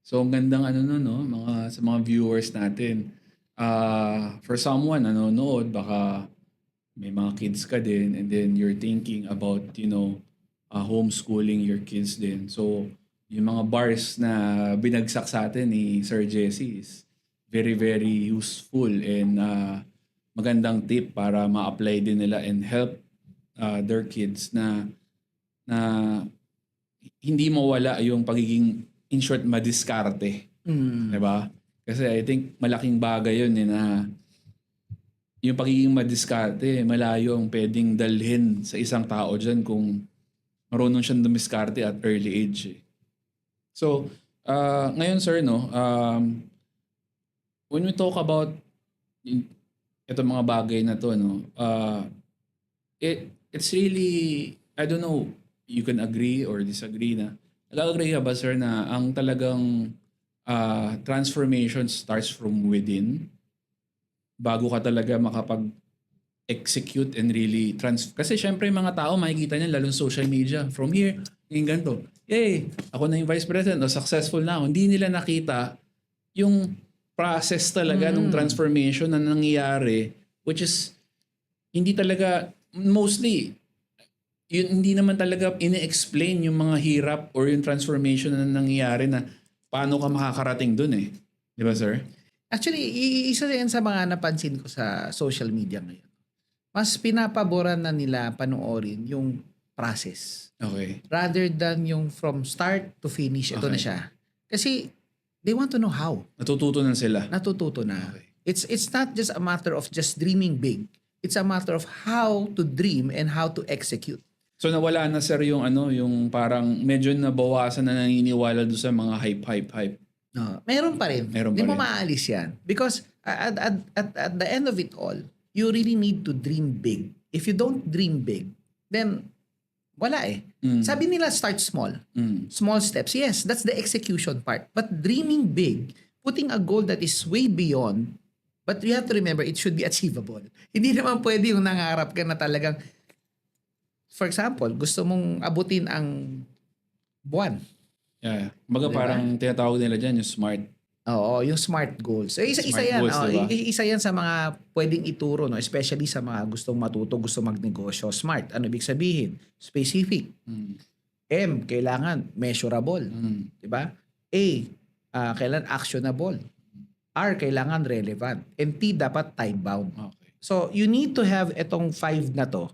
So ang gandang ano no, no sa mga viewers natin. For someone nanonood, baka may mga kids ka din and then you're thinking about, homeschooling your kids din. So yung mga bars na binagsak sa atin ni Sir Jesse is very very useful and magandang tip para ma-apply din nila and help their kids na hindi mawala yung pagiging in short madiskarte. Diba? Kasi I think malaking bagay yun na yung pagiging madiskarte, malayo ang pwedeng dalhin sa isang tao dyan kung marunong siyang dumiskarte at early age. So, ngayon sir, when we talk about itong mga bagay na to, it's really, I don't know, you can agree or disagree na. Nag-agree ka ba, sir, na ang talagang transformation starts from within bago ka talaga makapag-execute and really kasi syempre yung mga tao makikita niya lalo sa social media. From here, yung ganito. Yay, ako na yung vice president o successful na ako. Hindi nila nakita yung process talaga ng transformation na nangyayari which is hindi talaga mostly yun, hindi naman talaga ini-explain yung mga hirap or yung transformation na nangyayari na paano ka makakarating dun eh. Di ba, sir? Actually, isa yan sa mga napansin ko sa social media ngayon. Mas pinapaboran na nila panoorin yung process. Okay. Rather than yung from start to finish, ito na Okay. siya. Kasi they want to know how. Natututo na sila. Natututo na. Okay. It's not just a matter of just dreaming big. It's a matter of how to dream and how to execute. So nawala na, sir, yung yung parang medyo nabawasan na naniniwala doon sa mga hype. No, meron pa rin. Meron Hindi pa mo rin. maalis yan. Because at the end of it all, you really need to dream big. If you don't dream big, then wala eh. Sabi nila start small. Small steps. Yes, that's the execution part. But dreaming big, putting a goal that is way beyond, but you have to remember, it should be achievable. Hindi naman pwede yung nangarap ka na talagang, for example, gusto mong abutin ang buwan. Yeah. Baga Diba? parang tinatawag nila dyan yung smart. Oo, yung SMART goals. Isa Smart yan. goals, diba? Isa yan sa mga pwedeng ituro, no? Especially sa mga gustong matuto, gusto magnegosyo. SMART, ano ibig sabihin? Specific. M, kailangan measurable. Diba? A, kailangan actionable. R, kailangan relevant. And T, dapat time-bound. Okay. So, you need to have itong 5 na to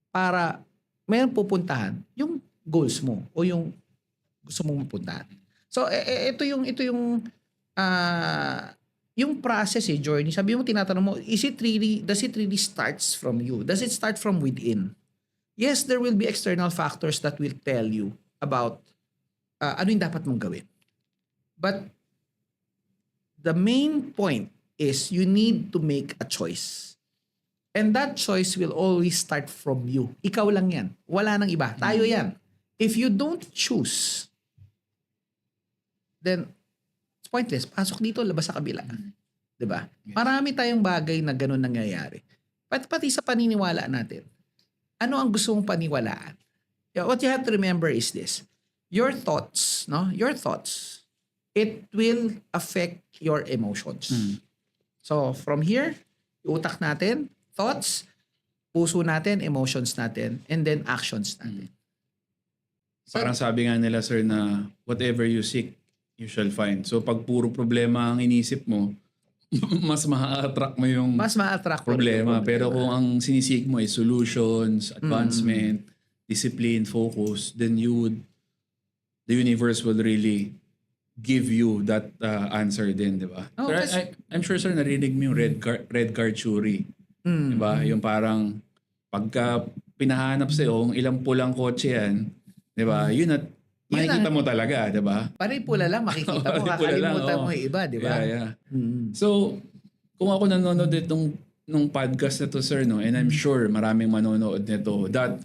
para mayroong pupuntahan yung goals mo o yung gusto mong mapuntahan. So, ito yung process journey. Sabi mo, tinatanong mo, does it really starts from you? Does it start from within? Yes, there will be external factors that will tell you about ano yung dapat mong gawin. But the main point is you need to make a choice. And that choice will always start from you. Ikaw lang yan. Wala nang iba. Tayo yan. If you don't choose, then it's pointless. Pasok dito, labas sa kabila. Diba? Marami tayong bagay na ganun nangyayari. Pati sa paniniwala natin. Ano ang gusto mong paniwalaan? What you have to remember is this. Your thoughts, it will affect your emotions. So, from here, utak natin, thoughts, puso natin, emotions natin, and then actions natin. Parang sabi nga nila, sir, na whatever you seek, you shall find. So pag puro problema ang inisip mo, mas ma-attract mo yung Mas ma-attract mo rin yung problema. Pero kung ang sinisik mo is solutions, advancement, discipline, focus, then the universe will really give you that answer din, di ba? Oh, Sir, kasi- I'm sure, sir, narinig mo yung red card theory. Di ba? Yung parang pagka pinahanap sa'yo, kung ilang pulang kotse yan, di ba? Yun at makikita mo talaga, di ba? Pare-pula lang makikita mo, Pare-pula lang, kakalimutan oo. mo yung iba, di ba? Yeah. So, kung ako nanonood nung podcast na to, sir, no, and I'm sure maraming manonood nito, that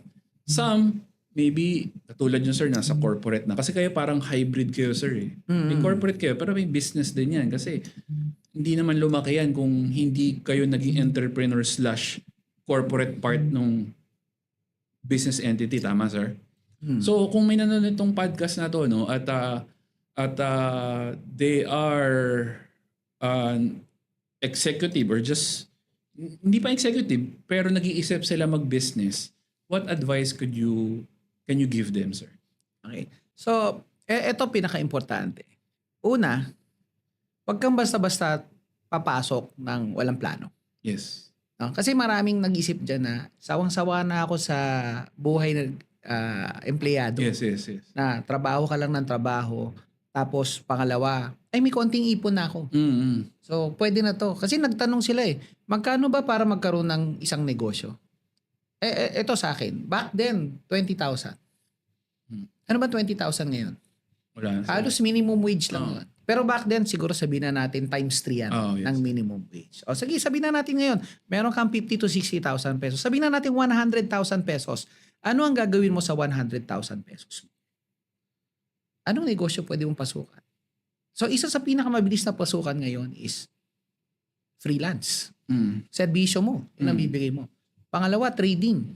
some, maybe, katulad yun, sir, nasa corporate na. Kasi kayo parang hybrid kayo, sir. May corporate kayo, pero may business din yan. Kasi hindi naman lumaki yan kung hindi kayo naging entrepreneur / corporate part ng business entity. Tama, sir? So, kung may nanonood itong podcast na to, no, at they are executive or just hindi pa executive pero nag-iisip sila mag-business, what advice can you give them, sir? Okay. So, ito pinaka-importante. Una, wag kang basta-basta papasok ng walang plano. Yes. No? Kasi maraming nag-isip dyan na sawang-sawa na ako sa buhay ng empleyado. Yes. Na trabaho ka lang ng trabaho. Tapos pangalawa, ay may konting ipon na ako. So, pwede na to. Kasi nagtanong sila magkano ba para magkaroon ng isang negosyo? Ito sa akin. Back then, 20,000. Ano ba 20,000 ngayon? Wala na, sir. Halos minimum wage lang yun. Pero back then, siguro sabihin na natin times 3 yan Oh, yes. ng minimum wage. O sige, sabihin na natin ngayon, meron kang 50 to 60,000 pesos. Sabihin na natin 100,000 pesos. Ano ang gagawin mo sa 100,000 pesos? Anong negosyo pwede mong pasukan? So, isa sa pinakamabilis na pasukan ngayon is freelance. Serbisyo mo, yun ang bibigay mo. Pangalawa, trading.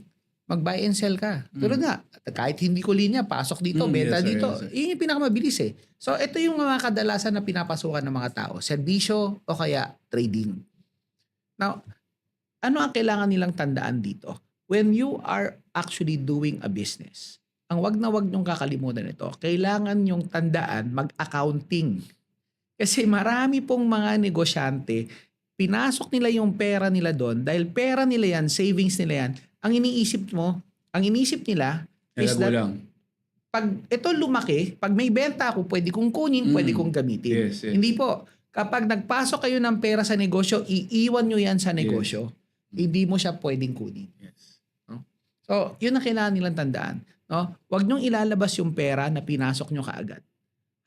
Mag-buy and sell ka. Pero nga, kahit hindi ko linya, pasok dito, benta Yes, sir, dito. yes, sir. Yun yung pinakamabilis So, ito yung mga kadalasan na pinapasukan ng mga tao. Serbisyo o kaya trading. Now, ano ang kailangan nilang tandaan dito? When you are actually doing a business, ang wag na wag niyong kakalimutan ito, kailangan niyong tandaan mag-accounting. Kasi marami pong mga negosyante, pinasok nila yung pera nila doon dahil pera nila yan, savings nila yan. Ang iniisip nila is that lang. pag ito lumaki, pag may benta ako, pwede kong kunin, pwede kong gamitin. Yes. Hindi po. Kapag nagpasok kayo ng pera sa negosyo, iiwan nyo yan sa negosyo. Hindi mo siya pwedeng kunin. Yes. So, yun ang kailangan nilang tandaan. No? Huwag nyong ilalabas yung pera na pinasok nyo kaagad.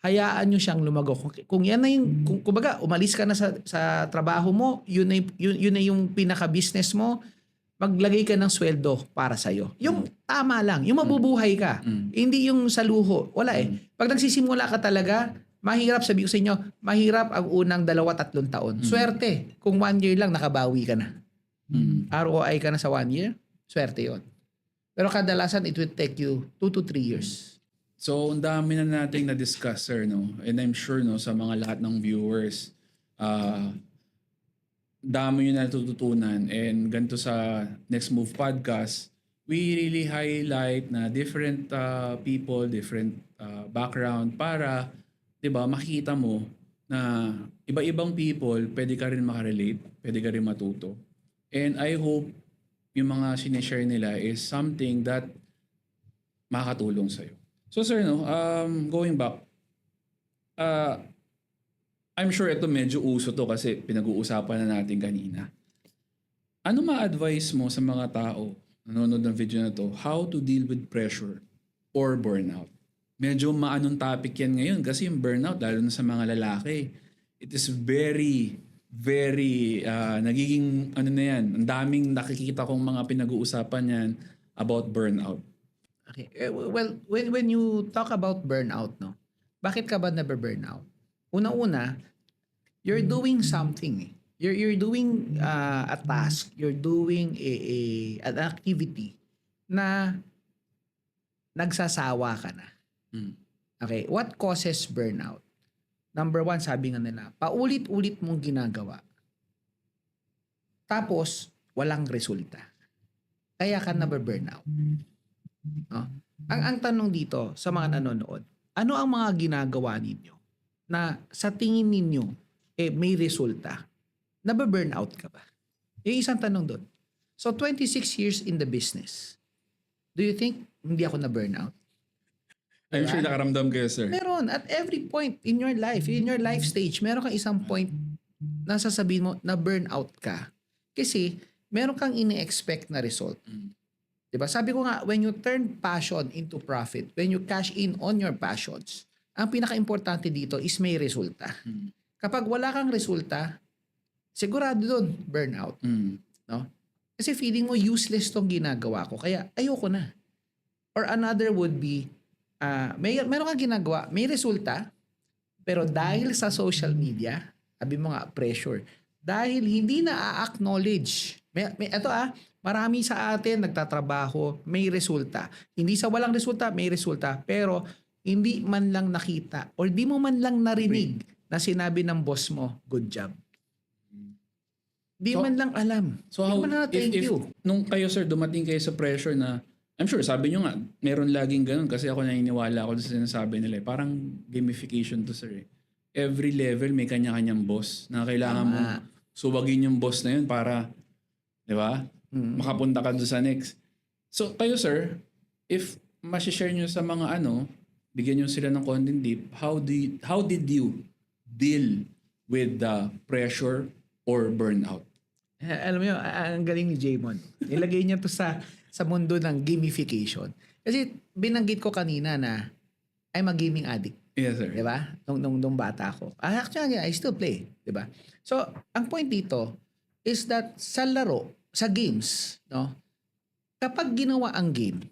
Hayaan nyo siyang lumago. Kung yan na yung, kumbaga, umalis ka na sa trabaho mo, yun na yung pinaka-business mo, maglagay ka ng sweldo para sa'yo. Yung tama lang, yung mabubuhay ka. Hindi yung sa luho. Wala Pag nagsisimula ka talaga, mahirap, sabi ko sa inyo, mahirap ang unang 2-3 taon. Swerte. Kung 1 year lang, nakabawi ka na. ROI ka na sa 1 year, swerte yon. Pero kadalasan, it will take you 2 to 3 years. So, ang dami na nating na-discuss, sir, no? And I'm sure, no, sa mga lahat ng viewers, dami yun natututunan. And ganito sa Next Move Podcast, we really highlight na different people, different background para, di ba, makita mo na iba-ibang people, pwede ka rin makarelate, pwede ka rin matuto. And I hope yung mga sinishare nila is something that makakatulong sa'yo. So sir, no, going back, I'm sure ito medyo uso to kasi pinag-uusapan na natin kanina. Ano ma-advise mo sa mga tao nanonood ng video na to, how to deal with pressure or burnout? Medyo maanong topic yan ngayon kasi yung burnout, lalo na sa mga lalaki, it is very nagiging ano na yan, ang daming nakikita kong mga pinag-uusapan yan about burnout. Okay. Well, when you talk about burnout, no? Bakit ka ba nabe-burnout? Una-una, you're doing something. You're doing a task, you're doing an activity na nagsasawa ka na. Okay, what causes burnout? Number 1, sabi nga nila, paulit-ulit mong ginagawa. Tapos, walang resulta. Kaya ka nabe-burnout. No? Ang tanong dito sa mga nanonood, ano ang mga ginagawa ninyo na sa tingin ninyo may resulta? nababurnout ka ba? Yung isang tanong doon. So 26 years in the business. Do you think hindi ako na-burnout? I'm sure nakaramdam kayo, sir. Meron. At every point in your life stage, meron kang isang point na sasabihin mo na burnout ka. Kasi meron kang ini-expect na result. Diba? Sabi ko nga, when you turn passion into profit, when you cash in on your passions, ang pinaka-importante dito is may resulta. Kapag wala kang resulta, sigurado doon, burnout. No? Kasi feeling mo useless tong ginagawa ko, kaya ayoko na. Or another would be, meron kang ginagawa, may resulta, pero dahil sa social media, sabi mo nga, pressure. Dahil hindi na acknowledge. Marami sa atin nagtatrabaho, may resulta. Hindi sa walang resulta, may resulta. Pero hindi man lang nakita or di mo man lang narinig na sinabi ng boss mo, good job. Di man lang alam. So Di how, man lang thank you. Nung kayo, sir, dumating kayo sa pressure na, I'm sure, sabi nyo nga, meron laging ganun kasi ako naniniwala ako sa sinasabi nila. Parang gamification to, sir. Every level may kanya-kanyang boss na kailangan mo suwagin yung boss na yun para, di ba, makapunta ka doon sa next. So kayo, sir, if masishare nyo sa mga bigyan nyo sila ng content deep, how did you deal with the pressure or burnout? Alam mo yun, ang galing ni Jaymon. Nilagay niya to sa mundo ng gamification. Kasi binanggit ko kanina na I'm a gaming addict. Yes, sir. Diba? Nung bata ko. Actually, I still play. Diba? So, ang point dito is that sa laro, sa games, no, kapag ginawa ang game,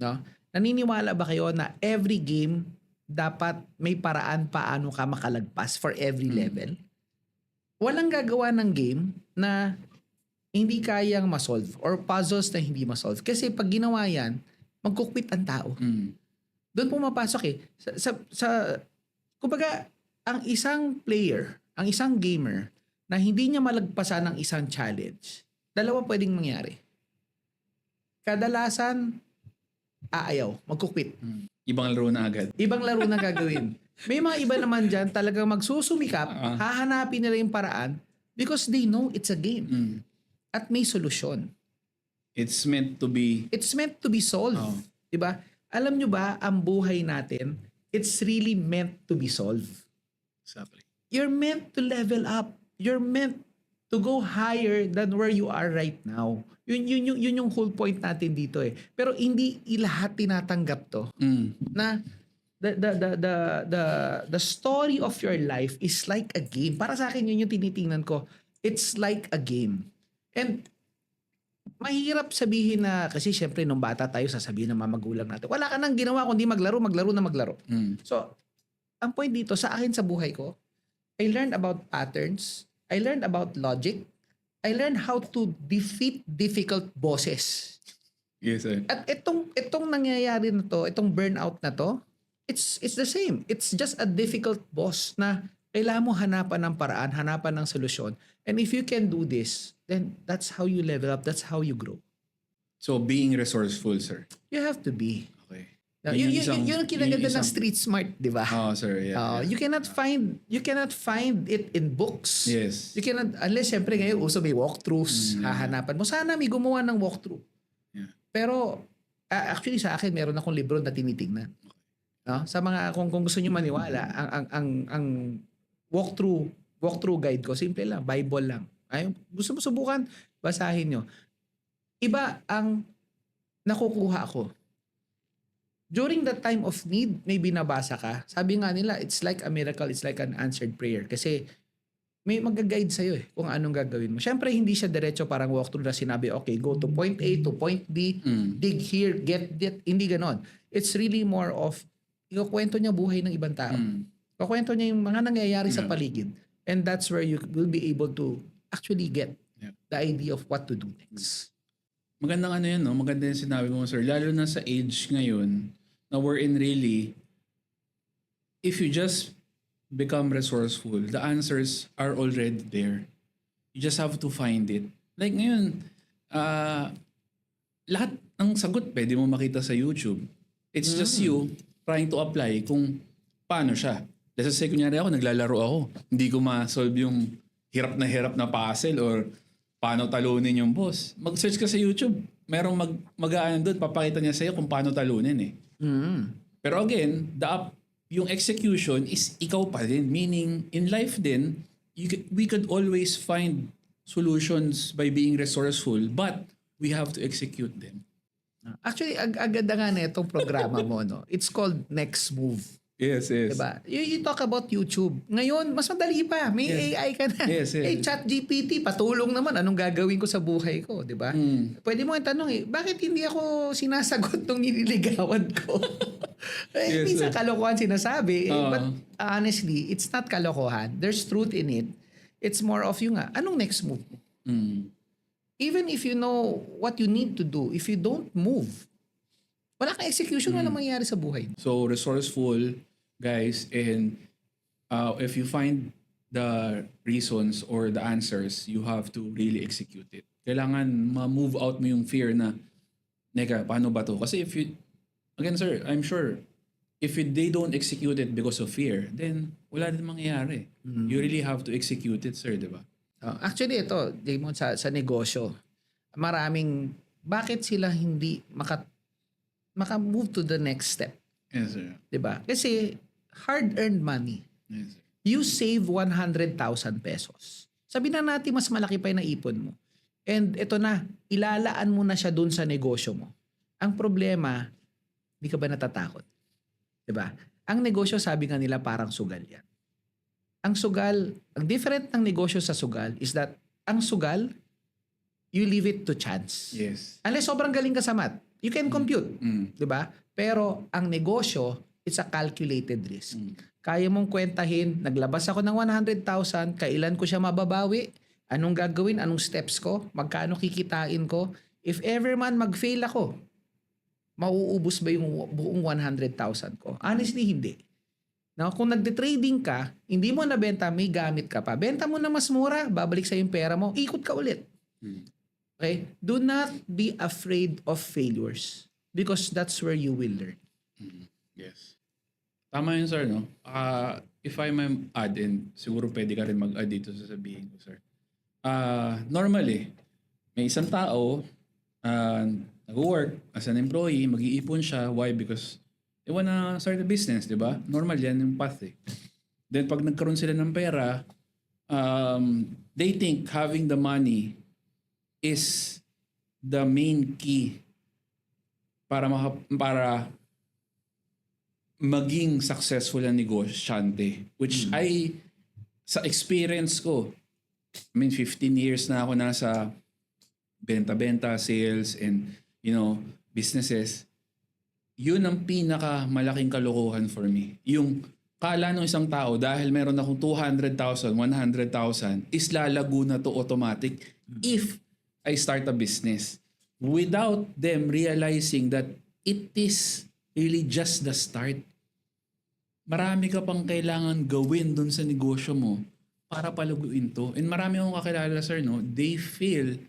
no, naniniwala ba kayo na every game dapat may paraan paano ka makalagpas for every level? Walang gagawa ng game na hindi kayang masolve or puzzles na hindi masolve. Kasi pag ginawa yan, magkukwit ang tao. Doon pumapasok kumbaga, ang isang player, ang isang gamer, na hindi niya malagpasan ng isang challenge, dalawa pwedeng mangyari. Kadalasan, aayaw, magkukwit. Ibang laro na agad. Ibang laro na gagawin. May mga iba naman dyan talagang magsusumikap, hahanapin nila yung paraan because they know it's a game. At may solusyon. It's meant to be... It's meant to be solved. Diba? Alam nyo ba, ang buhay natin, it's really meant to be solved. Exactly. You're meant to level up. You're meant to go higher than where you are right now. Yun yung whole point natin dito eh. Pero hindi lahat tinatanggap to. Na the story of your life is like a game. Para sa akin yun yung tinitingnan ko. It's like a game. And mahirap sabihin na, kasi syempre nung bata tayo sasabihin ng mga magulang natin, wala ka nang ginawa kundi maglaro na maglaro. So, ang point dito sa akin sa buhay ko, I learned about patterns, I learned about logic, I learned how to defeat difficult bosses. Yes, sir. At itong nangyayari na to, itong burnout na to, it's the same. It's just a difficult boss na kailangan mo hanapan ng paraan, hanapan ng solusyon. And if you can do this, then that's how you level up. That's how you grow. So, being resourceful, sir. You have to be. Okay. Now, yun ang kinaganda ng street smart, di ba? Oh, sir. Yeah. You cannot find it in books. Yes. You cannot, unless syempre ngayon uso may walkthroughs, hahanapan mo. Sana may gumawa ng walkthrough. Yeah. Pero, actually sa akin, meron akong libro na tinitingnan. No? Sa mga, kung gusto nyo maniwala, ang walkthrough guide ko, simple lang, Bible lang. Ay, gusto mo subukan, basahin nyo. Iba ang nakukuha ko. During the time of need, may binabasa ka. Sabi nga nila, it's like a miracle, it's like an answered prayer. Kasi may mag-guide sa'yo kung anong gagawin mo. Siyempre, hindi siya diretso parang walkthrough na sinabi, okay, go to point A to point B, dig here, get that. Hindi ganon. It's really more of, ikukwento niya buhay ng ibang tao. Ikukwento niya yung mga nangyayari sa paligid. And that's where you will be able to actually get the idea of what to do next. Magandang yan, no? Maganda yung sinabi mo, sir. Lalo na sa age ngayon, na we're in really, if you just become resourceful, the answers are already there. You just have to find it. Like ngayon, lahat ng sagot pwede mo makita sa YouTube. It's just you trying to apply kung paano siya. Let's say, kunyari ako, naglalaro ako. Hindi ko ma-solve yung hirap na puzzle or paano talunin yung boss. Mag-search ka sa YouTube. Merong mag-aano doon, papakita niya sa'yo kung paano talunin eh. Pero again, yung execution is ikaw pa din. Meaning, in life din, we could always find solutions by being resourceful, but we have to execute them. Actually, agad nga na itong programa mo, no? It's called Next Move. Yes. Diba? You talk about YouTube. Ngayon, mas madali pa. May AI ka na. Yes. ChatGPT, patulong naman. Anong gagawin ko sa buhay ko? Diba? Pwede mo yung tanong bakit hindi ako sinasagot nung nililigawan ko? Minsan kalokohan sinasabi. But honestly, it's not kalokohan. There's truth in it. It's more of yung anong next move mo? Even if you know what you need to do, if you don't move, wala kang execution, wala mangyayari sa buhay. So, resourceful, guys, and if you find the reasons or the answers, you have to really execute it. Kailangan ma-move out mo yung fear na, neka, paano ba to? Kasi again sir, I'm sure, if they don't execute it because of fear, then wala din mangyayari. You really have to execute it, sir, di ba? Actually, ito, Damon, sa negosyo, bakit sila hindi maka-move to the next step? Yes, sir. Diba? Kasi hard-earned money. Yes, sir. You save 100,000 pesos. Sabi na natin mas malaki pa yung naipon mo. And ito na, ilalaan mo na siya dun sa negosyo mo. Ang problema, hindi ka ba natatakot? Diba? Ang negosyo, sabi nga nila, parang sugal yan. Ang different ng negosyo sa sugal is that ang sugal, you leave it to chance. Yes. Unless sobrang galing ka sa math, you can compute. Diba? Pero ang negosyo, it's a calculated risk. Kaya mong kwentahin, naglabas ako ng 100,000, kailan ko siya mababawi? Anong gagawin? Anong steps ko? Magkano kikitain ko? If ever man mag-fail ako, mauubos ba yung buong 100,000 ko? Honestly, hindi. Now, kung nagde-trading ka, hindi mo nabenta, may gamit ka pa. Benta mo na mas mura, babalik sa yung pera mo, ikot ka ulit. Okay? Do not be afraid of failures because that's where you will learn. Yes. Tama yun, sir, no? If I may add in, siguro pwede ka rin mag-add dito sa sabihin ko, sir. Normally, may isang tao, nag-work as an employee, mag-iipon siya. Why? Because they wanna start a business, di ba? Normal yan yung path eh. Then pag nagkaroon sila ng pera, they think having the money is the main key para maging successful ang negosyante. Which sa experience ko, 15 years na ako nasa benta-benta, sales, and businesses. Yun ang pinakamalaking kalokohan for me. Yung kala ng isang tao, dahil meron akong 200,000, 100,000, is lalago na to automatic if I start a business. Without them realizing that it is really just the start. Marami ka pang kailangan gawin dun sa negosyo mo para palaguin to. And marami akong kakilala, sir, no? They fail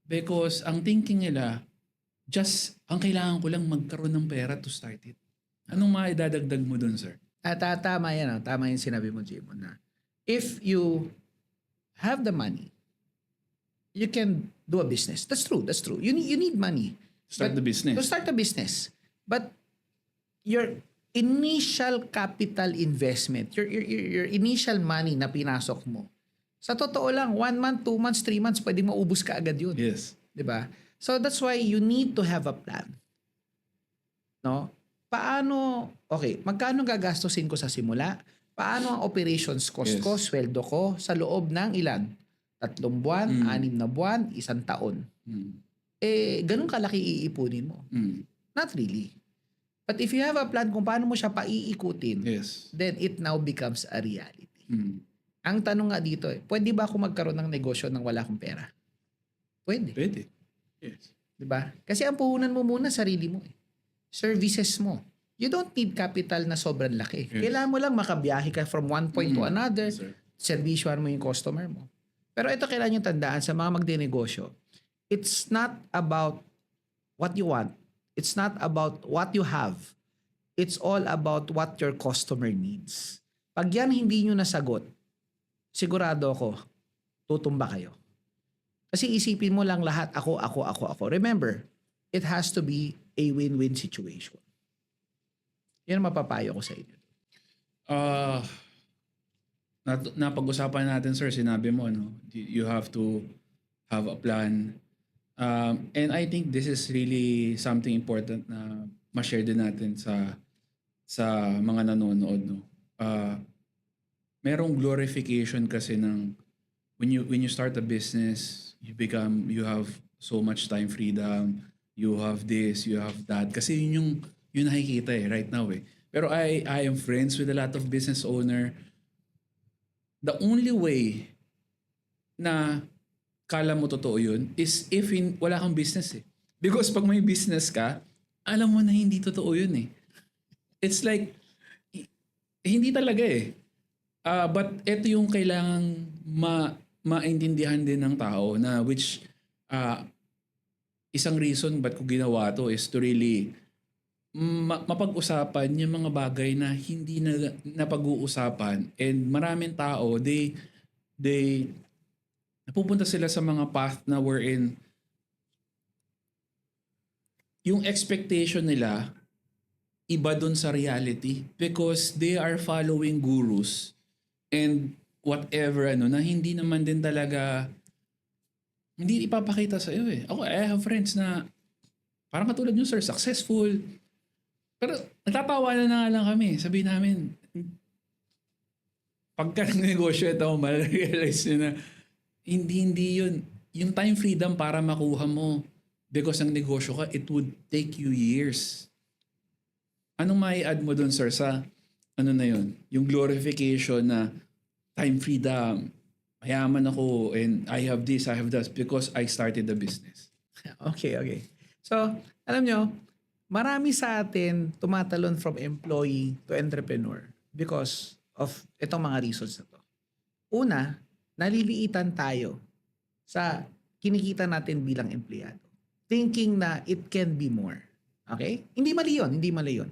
because ang thinking nila, ang kailangan ko lang magkaroon ng pera to start it. Anong maidadagdag mo dun, sir? Tama yan. Tama yung sinabi mo, Jimon, na if you have the money, you can do a business. That's true. You need money. Start the business. To start a business. But your initial capital investment, your initial money na pinasok mo, sa totoo lang, 1 month, 2 months, 3 months, pwede maubos ka agad yun. Yes. Diba? So that's why you need to have a plan. No? Magkano gagastusin ko sa simula? Paano ang operations cost ko, sweldo ko sa loob ng ilan? 3 buwan, 6 na buwan, 1 taon. Ganun kalaki iipunin mo. Not really. But if you have a plan kung paano mo siya paiikutin, then it now becomes a reality. Ang tanong nga dito, pwede ba ako magkaroon ng negosyo nang wala akong pera? Pwede. Yes. Diba? Kasi ang puhunan mo muna sarili mo. Services mo. You don't need capital na sobrang laki. Yes. Kailangan mo lang makabiyahe ka from one point to another. Yes, sir. Servisyohan mo yung customer mo. Pero ito kailangan yung tandaan sa mga magdinegosyo. It's not about what you want. It's not about what you have. It's all about what your customer needs. Pag yan hindi nyo nasagot, sigurado ako, tutumba kayo. Kasi isipin mo lang lahat, ako. Remember, it has to be a win-win situation. Yan ang mapapayo ko sa inyo. Napag-usapan natin, sir, sinabi mo, no? You have to have a plan. And I think this is really something important na ma-share din natin sa mga nanonood, no? Merong glorification kasi ng when you start a business, you have so much time freedom, you have this, you have that. Kasi yun nakikita right now eh. Pero I am friends with a lot of business owner. The only way na kala mo totoo yun is if wala kang business eh. Because pag may business ka, alam mo na hindi totoo yun eh. It's like, hindi talaga eh. But ito yung kailangang maintindihan din ng tao na which isang reason ba't ko ginawa to is to really mapag-usapan yung mga bagay na hindi na napag-uusapan, and maraming tao they napupunta sila sa mga path na wherein yung expectation nila iba dun sa reality because they are following gurus and whatever na hindi naman din talaga hindi ipapakita sa iyo eh. Ako, I have friends na parang katulad nyo, sir, successful. Pero natatawanan na nga lang kami. Sabi namin, pagka negosyo ito, ma-realize nyo na hindi yun. Yung time freedom para makuha mo because ng negosyo ka, it would take you years. Anong mai-add mo dun, sir, sa na yun? Yung glorification na time freedom, mayaman ako, and I have this, I have that because I started the business. Okay. So, alam nyo, marami sa atin tumatalon from employee to entrepreneur because of itong mga reasons na to. Una, naliliitan tayo sa kinikita natin bilang empleyado. Thinking na it can be more. Okay? Hindi mali yun.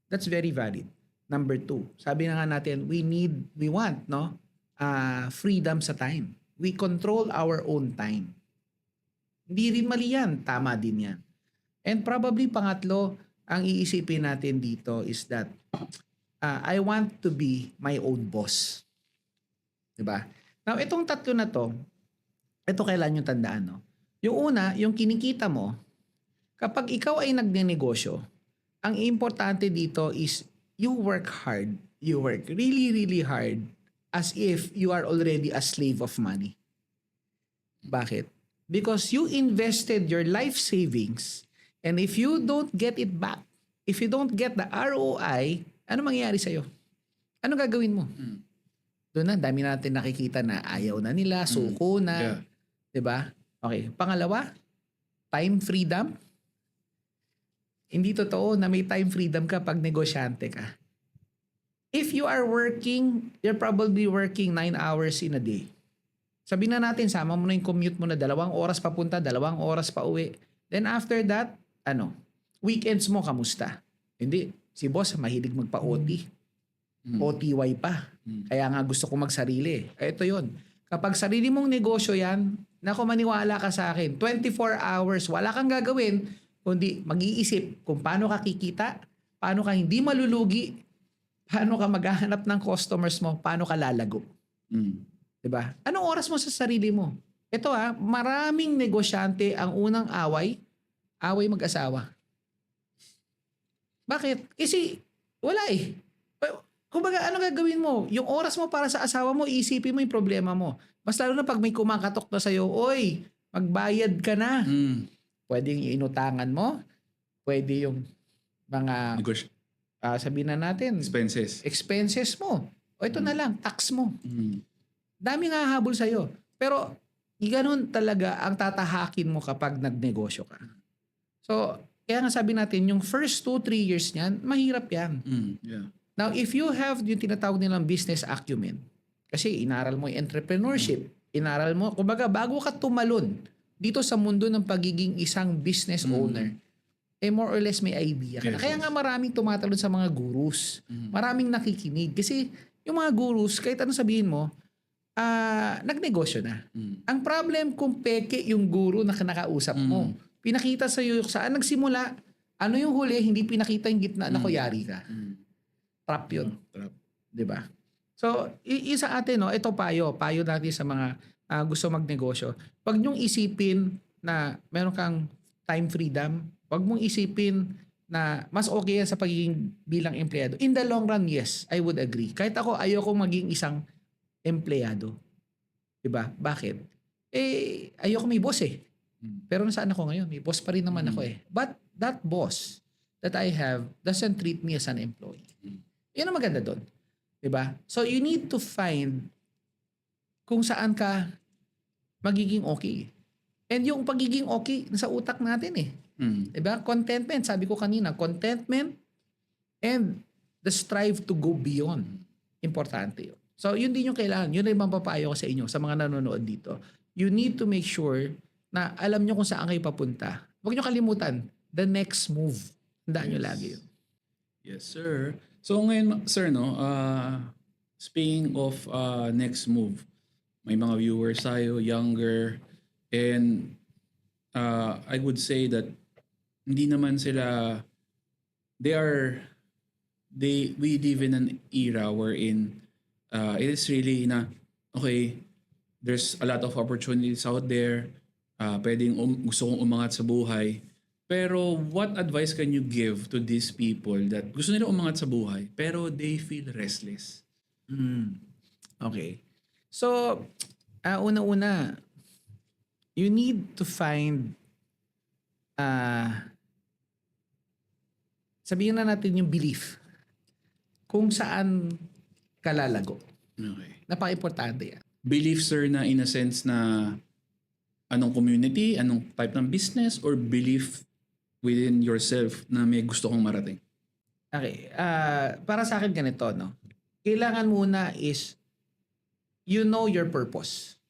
That's very valid. Number 2, sabi na nga natin, we want, freedom sa time. We control our own time. Hindi rin mali yan. Tama din yan. And probably pangatlo, ang iisipin natin dito is that I want to be my own boss. Diba? Now, itong tatlo na to, ito kailan yung tandaan, no? Yung una, yung kinikita mo, kapag ikaw ay nagnenegosyo, ang importante dito is you work hard. You work really, really hard as if you are already a slave of money. Bakit? Because you invested your life savings, and if you don't get it back, if you don't get the ROI, ano mangyayari sa'yo? Ano gagawin mo? Doon na, dami natin nakikita na ayaw na nila, suko na. Yeah. Diba? Okay. Pangalawa, time freedom. Hindi totoo na may time freedom ka pag negosyante ka. If you are working, you're probably working 9 hours in a day. Sabi na natin, sama mo na yung commute mo na 2 oras papunta, 2 oras pa uwi. Then after that, weekends mo, kamusta? Hindi. Si boss, mahilig magpa-OT. OTY pa. Kaya nga gusto ko magsarili. Ito yun. Kapag sarili mong negosyo yan, naku, maniwala ka sa akin, 24 hours, wala kang gagawin, kundi mag-iisip kung paano ka kikita, paano ka hindi malulugi, paano ka maghahanap ng customers mo, paano ka lalago. Diba? Anong oras mo sa sarili mo? Ito maraming negosyante ang unang away mag-asawa. Bakit? Kasi wala eh. Kumbaga, ano gagawin mo? Yung oras mo para sa asawa mo, isipin mo yung problema mo. Mas lalo na pag may kumakatok na sa'yo, oy, magbayad ka na. Pwede yung inutangan mo. Pwede yung mga, sabihin na natin, expenses mo. O ito na lang, tax mo. Dami nga habol sa'yo. Pero, ganun talaga ang tatahakin mo kapag nagnegosyo ka. So, kaya nga sabi natin, yung first 2-3 years niyan, mahirap yan. Yeah. Now, if you have yung tinatawag nilang business acumen, kasi inaral mo yung entrepreneurship, inaral mo, kumbaga bago ka tumalon dito sa mundo ng pagiging isang business owner, more or less may idea ka. Yes, Kaya nga maraming tumatalon sa mga gurus. Maraming nakikinig. Kasi yung mga gurus, kahit ano sabihin mo, nagnegosyo na. Mm. Ang problem kung peke yung guro na kinakausap mo. Pinakita sa iyo saan nagsimula, ano yung huli, hindi pinakita yung gitna na yari ka. Mm. Trap yun. Trap. 'Di ba? So, isa atin, no, ito payo natin sa mga gusto magnegosyo. Huwag niyong isipin na meron kang time freedom. Huwag mong isipin na mas okay yan sa pagiging bilang empleyado. In the long run, yes, I would agree. Kahit ako, ayoko maging isang empleyado. 'Di ba? Bakit? Ayoko may boss eh. Pero nasaan ako ngayon? May boss pa rin naman ako eh. But that boss that I have doesn't treat me as an employee. Yan ang maganda doon. 'Di ba? So you need to find kung saan ka magiging okay. And yung pagiging okay nasa utak natin eh. Mm. 'Di ba? Contentment, sabi ko kanina, contentment and the strive to go beyond. Importante 'yun. So yun din yung kailangan. Yun ay mapapayo ko sa inyo, sa mga nanonood dito. You need to make sure na alam nyo kung saan kayo papunta. Huwag nyo kalimutan, the next move. Tandaan nyo lagi yun. Yes, sir. So ngayon, sir, no, speaking of next move, may mga viewers tayo, younger, and I would say that hindi naman sila, we live in an era wherein it is really na, okay, there's a lot of opportunities out there, pwedeng gusto kong umangat sa buhay. Pero what advice can you give to these people that gusto nila umangat sa buhay pero they feel restless? Okay. So, una-una, you need to find, sabihin na natin yung belief kung saan ka lalago. Okay. Napaka-importante yan. Belief, sir, na in a sense na anong community, anong type ng business, or belief within yourself na may gusto kong marating? Okay. Para sa akin ganito, no? Kailangan muna is you know your purpose.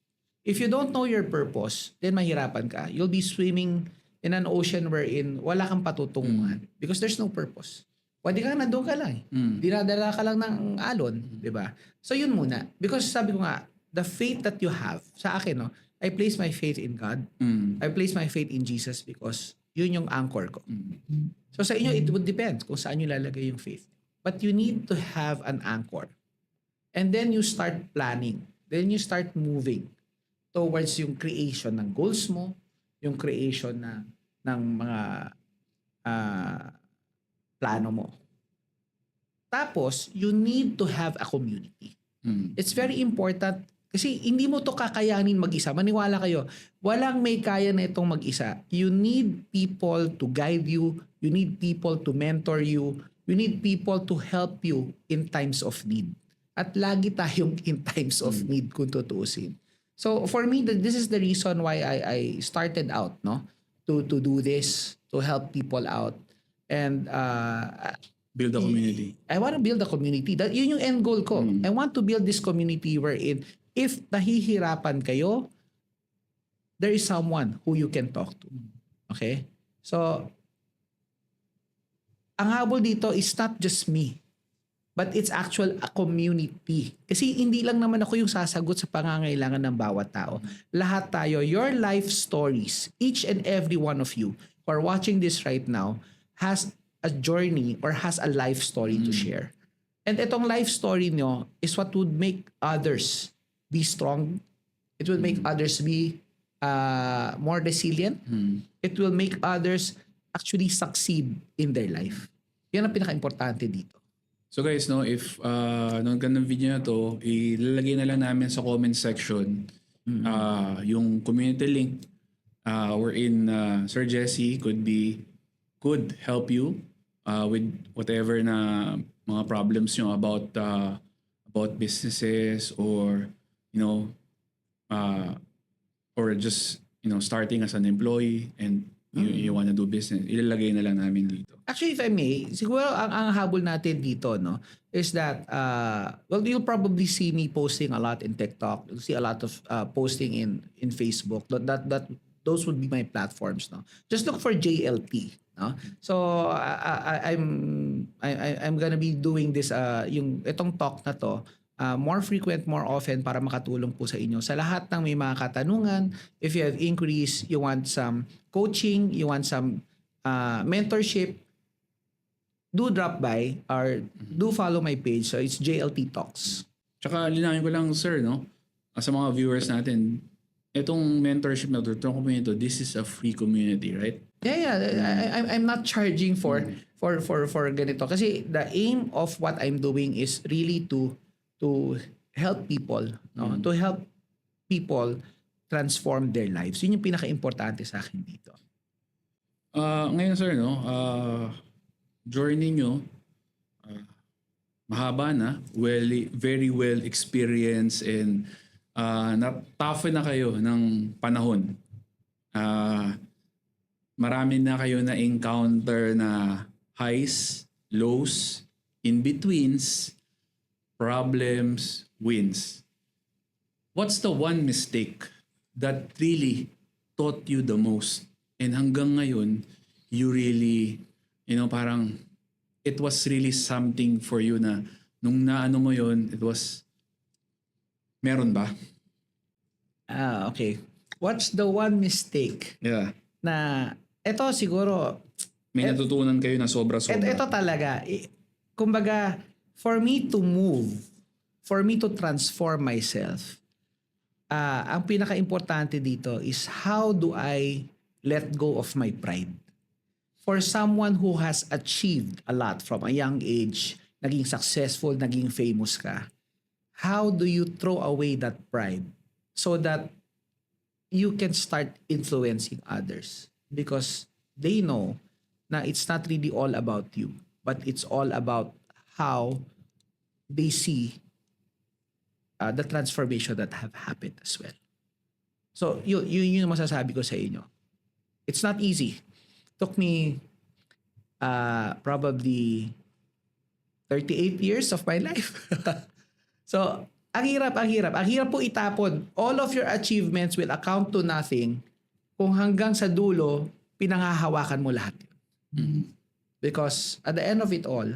If you don't know your purpose, then mahirapan ka. You'll be swimming in an ocean wherein wala kang patutunguhan because there's no purpose. Pwede ka nandun ka lang. Dinadala ka lang ng alon, di ba? So yun muna. Because sabi ko nga, the faith that you have, sa akin, no, I place my faith in God. I place my faith in Jesus because yun yung anchor ko. So sa inyo, it would depend kung saan nyo lalagay yung faith. But you need to have an anchor. And then you start planning. Then you start moving towards yung creation ng goals mo, yung creation ng mga plano mo. Tapos, you need to have a community. It's very important kasi hindi mo to kakayanin mag-isa. Maniwala kayo, walang may kaya na itong mag-isa. You need people to guide you. You need people to mentor you. You need people to help you in times of need. At lagi tayong in times of need kung tutuusin. So for me, this is the reason why I started out, no, to do this, to help people out. And Build a community. I want to build a community. Yun yung end goal ko. I want to build this community wherein if nahihirapan kayo, there is someone who you can talk to. Okay? So, ang habol dito is not just me, but it's actual a community. Kasi hindi lang naman ako yung sasagot sa pangangailangan ng bawat tao. Lahat tayo, your life stories, each and every one of you who are watching this right now has a journey or has a life story to share. And itong life story nyo is what would make others be strong. It will make others be more resilient. It will make others actually succeed in their life. Yan ang pinaka-importante dito. So guys, no, if nung ganang video na to, ilalagay na lang namin sa comment section yung community link wherein Sir Jesse could help you with whatever na mga problems nyo about businesses or or just starting as an employee and you want to do business. Ilalagay na lang namin dito. Actually, if I may, siguro ang habol natin dito, no, is that, well, you'll probably see me posting a lot in TikTok. You'll see a lot of posting in Facebook. Those would be my platforms, no. Just look for JLT, no. So I'm gonna be doing this, yung itong talk na to more frequent, more often para makatulong po sa inyo. Sa lahat ng may mga katanungan, if you have inquiries, you want some coaching, you want some mentorship, do drop by or do follow my page. So it's JLT Talks. Tsaka linawin ko lang, sir, no? Sa mga viewers natin, itong mentorship na itong community, this is a free community, right? Yeah. I'm not charging for ganito kasi the aim of what I'm doing is really to help people, no? To help people transform their lives. Yun yung pinaka-importante sa akin dito. Ngayon, sir, no? Journey nyo, mahaba na, very well experienced and tough na kayo ng panahon. Marami na kayo na encounter na highs, lows, in-betweens, problems, wins. What's the one mistake that really taught you the most? And hanggang ngayon, you really, parang it was really something for you na nung naano mo yun, it was, meron ba? Okay. What's the one mistake Yeah. na ito siguro May natutunan kayo na sobra-sobra. ito talaga kumbaga for me to move, for me to transform myself, ang pinaka-importante dito is how do I let go of my pride? For someone who has achieved a lot from a young age, naging successful, naging famous ka, how do you throw away that pride so that you can start influencing others? Because they know na it's not really all about you, but it's all about how they see the transformation that have happened as well. So yun yung masasabi ko sa inyo. It's not easy. Took me probably 38 years of my life. So, ang hirap. Ang hirap po itapon. All of your achievements will account to nothing kung hanggang sa dulo, pinanghahawakan mo lahat. Because at the end of it all,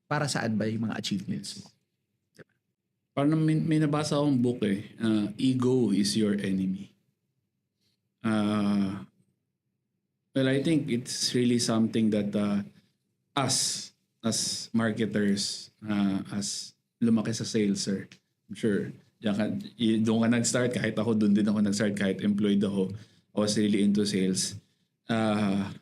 para saan ba yung mga achievements mo? Parang may nabasa akong book ego is your enemy. Well, I think it's really something that us as marketers, as lumaki sa sales, sir, I'm sure, doon ka nag-start, kahit ako doon din ako nag-start, kahit employed ako, I was really into sales. I'm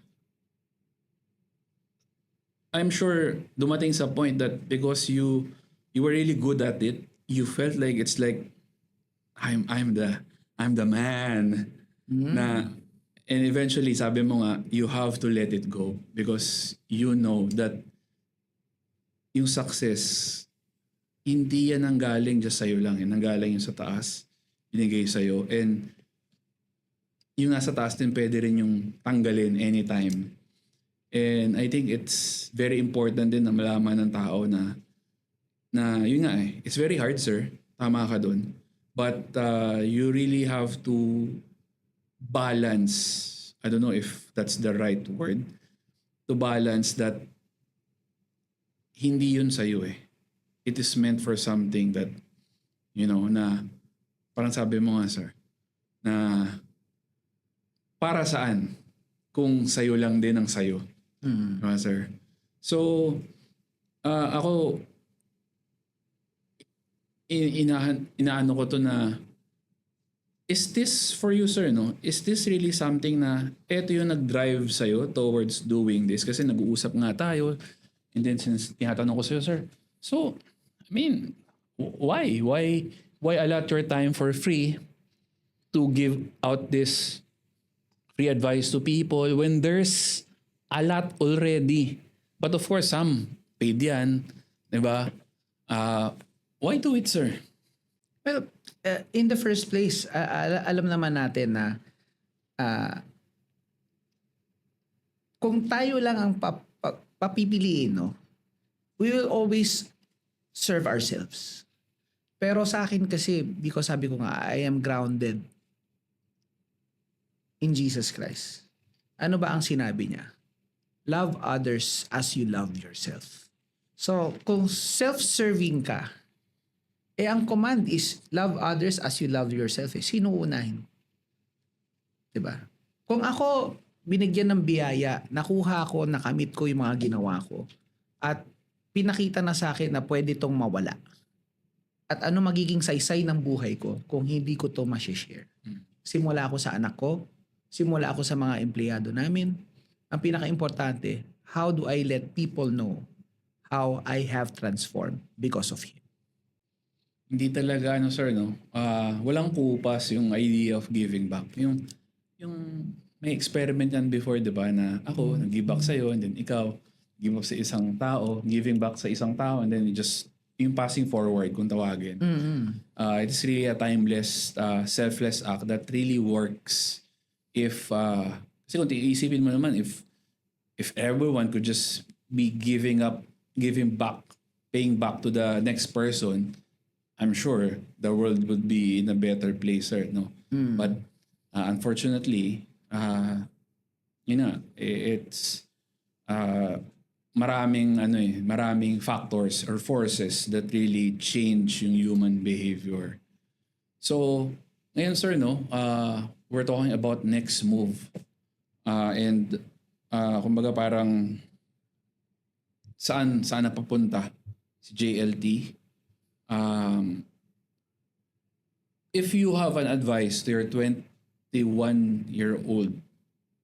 sure dumating sa point that because you were really good at it, you felt like it's like I'm the man na, and eventually sabi mo nga you have to let it go because you know that yung success hindi yan ang galing just sa'yo lang, yan ang galing yung sa taas binigay sa'yo, and yung nasa taas din pwede rin yung tanggalin anytime. And I think it's very important din na malaman ng tao na yun nga it's very hard, sir. Tama ka dun. But you really have to balance, I don't know if that's the right word, to balance that hindi yun sa'yo It is meant for something that, na parang sabi mo nga, sir, na para saan kung sa'yo lang din ang sa'yo. Diba, sir? So, ako, inaano ko to na, is this for you, sir, no? Is this really something na eto yung nag-drive sa'yo towards doing this? Kasi nag-uusap nga tayo, and then since tinatanong ko sa'yo, sir, so, I mean, why? Why allot your time for free to give out this free advice to people when there's a lot already? But of course, some paid yan. Diba? Why do it, sir? Well, in the first place, alam naman natin na kung tayo lang ang papipiliin, no, we will always serve ourselves. Pero sa akin kasi, because sabi ko nga, I am grounded in Jesus Christ. Ano ba ang sinabi niya? Love others as you love yourself. So, kung self-serving ka, Ang command is love others as you love yourself. Sino unahin? 'Di ba? Kung ako binigyan ng biyaya, nakuha ko, nakamit ko yung mga ginawa ko, at pinakita na sa akin na pwede tong mawala. At ano magiging saysay ng buhay ko kung hindi ko to ma-share? Simula ako sa anak ko, simula ako sa mga empleyado namin. Ang pinaka-importante, how do I let people know how I have transformed because of Him? Hindi talaga sir walang kupas yung idea of giving back. Yung may experiment yan before, 'di ba, na ako nag-give back sa and then ikaw give back sa isang tao, giving back sa isang tao, and then just yung passing forward kung tawagin. It's really a timeless, selfless act that really works if kasi kung iisipin mo naman, if everyone could just be giving back, paying back to the next person, I'm sure the world would be in a better place, sir, no? But unfortunately, it's maraming factors or forces that really change yung human behavior. So, ngayon, sir, we're talking about next move. And kumbaga parang saan napapunta si JLT? If you have an advice to your 21-year-old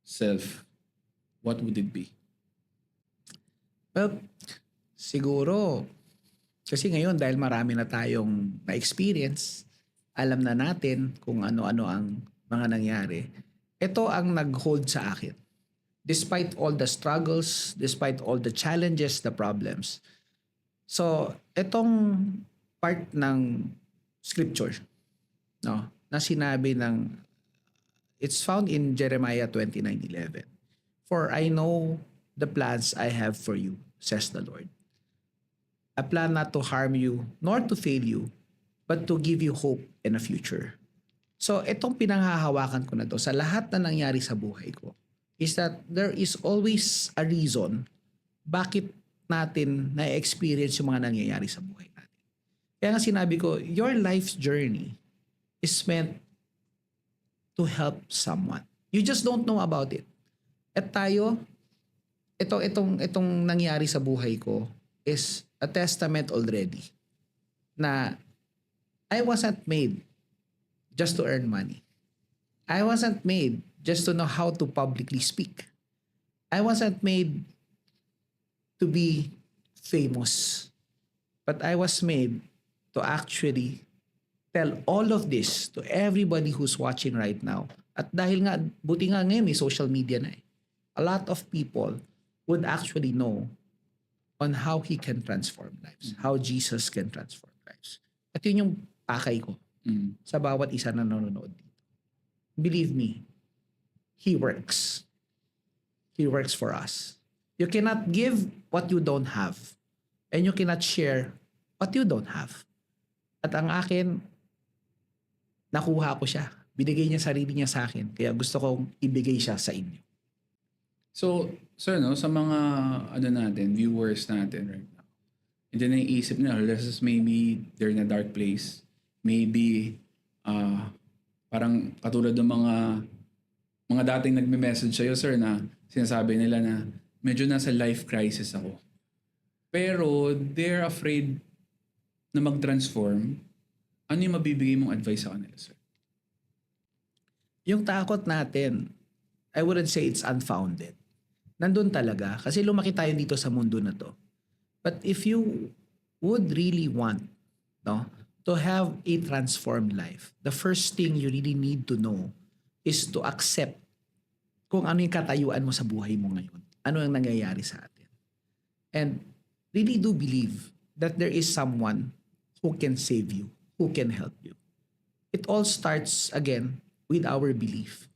self, what would it be? Well, siguro, kasi ngayon dahil marami na tayong na-experience, alam na natin kung ano-ano ang mga nangyari. Ito ang nag-hold sa akin. Despite all the struggles, despite all the challenges, the problems. So, itong part ng scripture, na sinabi it's found in Jeremiah 29:11. For I know the plans I have for you, says the Lord. A plan not to harm you, nor to fail you, but to give you hope and a future. So, itong pinanghahawakan ko na to sa lahat na nangyari sa buhay ko is that there is always a reason bakit natin na-experience yung mga nangyayari sa buhay natin. Kaya nga sinabi ko, your life's journey is meant to help someone. You just don't know about it. At tayo, itong nangyari sa buhay ko is a testament already na I wasn't made just to earn money. I wasn't made just to know how to publicly speak. I wasn't made to be famous. But I was made to actually tell all of this to everybody who's watching right now. At dahil nga, buti nga ngayon may social media na eh. A lot of people would actually know on how He can transform lives. How Jesus can transform lives. At yun yung pakay ko sa bawat isa na nanonood dito. Believe me, He works. He works for us. You cannot give what you don't have. And you cannot share what you don't have. At ang akin, nakuha ko siya. Binigay niya sarili niya sa akin. Kaya gusto kong ibigay siya sa inyo. So, sir, sa mga viewers natin right now, hindi na iisip na, maybe they're in a dark place. Maybe, parang katulad ng mga dating nagme-message sa'yo, sir, na sinasabi nila na medyo nasa life crisis ako. Pero they're afraid na mag-transform. Ano yung mabibigay mong advice sa kanila, sir? Yung takot natin, I wouldn't say it's unfounded. Nandun talaga. Kasi lumaki tayo dito sa mundo na to. But if you would really want to have a transformed life, the first thing you really need to know is to accept kung ano yung katayuan mo sa buhay mo ngayon. Ano ang nangyayari sa atin. And really do believe that there is someone who can save you, who can help you. It all starts, again, with our belief.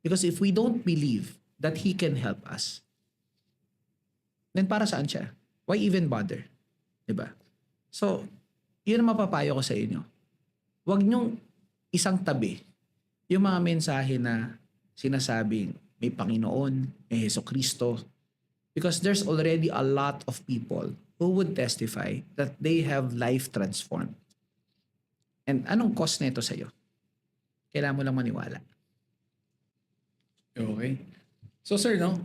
Because if we don't believe that He can help us, then para saan siya? Why even bother? Diba? So, yun ang mapapayo ko sa inyo. Huwag niyong isang tabi yung mga mensahe na sinasabing may Panginoon, may Jesucristo. Because there's already a lot of people who would testify that they have life transformed. And anong cost nito sa'yo? Kailangan mo lang maniwala. Okay. So sir, no?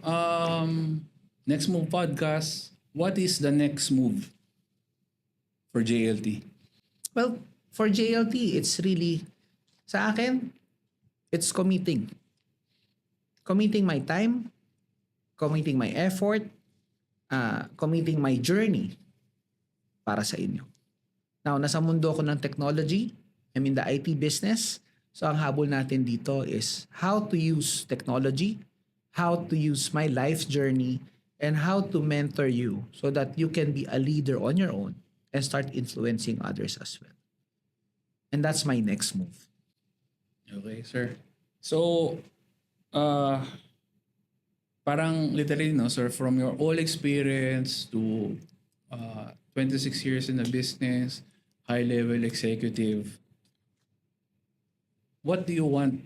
Next Move Podcast, what is the next move for JLT? Well, for JLT, it's really, sa akin, it's committing. Committing my time, committing my effort, committing my journey para sa inyo. Now, nasa mundo ko ng technology. I'm in the IT business. So, ang habol natin dito is how to use technology, how to use my life journey, and how to mentor you so that you can be a leader on your own and start influencing others as well. And that's my next move. Okay, sir. So, parang literally, no, sir, from your all experience to 26 years in the business, high-level executive, what do you want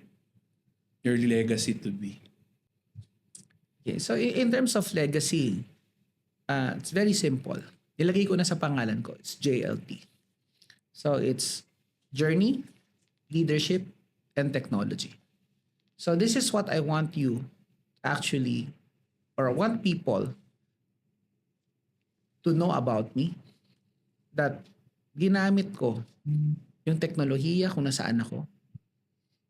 your legacy to be? Okay, so in terms of legacy, it's very simple. Nilagay ko na sa pangalan ko, it's JLT. So it's journey, leadership, and technology. So this is what I want you actually, or I want people to know about me, that ginamit ko yung teknolohiya kung nasaan ako.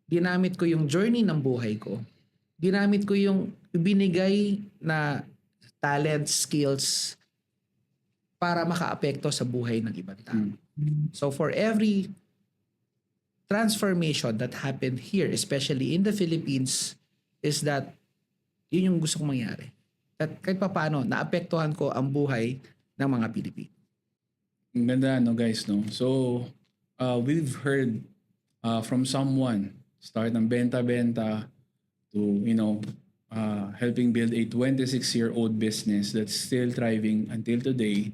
Ginamit ko yung journey ng buhay ko. Ginamit ko yung binigay na talent, skills para makaapekto sa buhay ng ibang tao. So for every transformation that happened here, especially in the Philippines, is that yun yung gusto kong mangyari. At kahit paano, naapektuhan ko ang buhay ng mga Pilipino. Ang ganda, no, guys, no? So, we've heard from someone, start ng benta-benta to, helping build a 26-year-old business that's still thriving until today,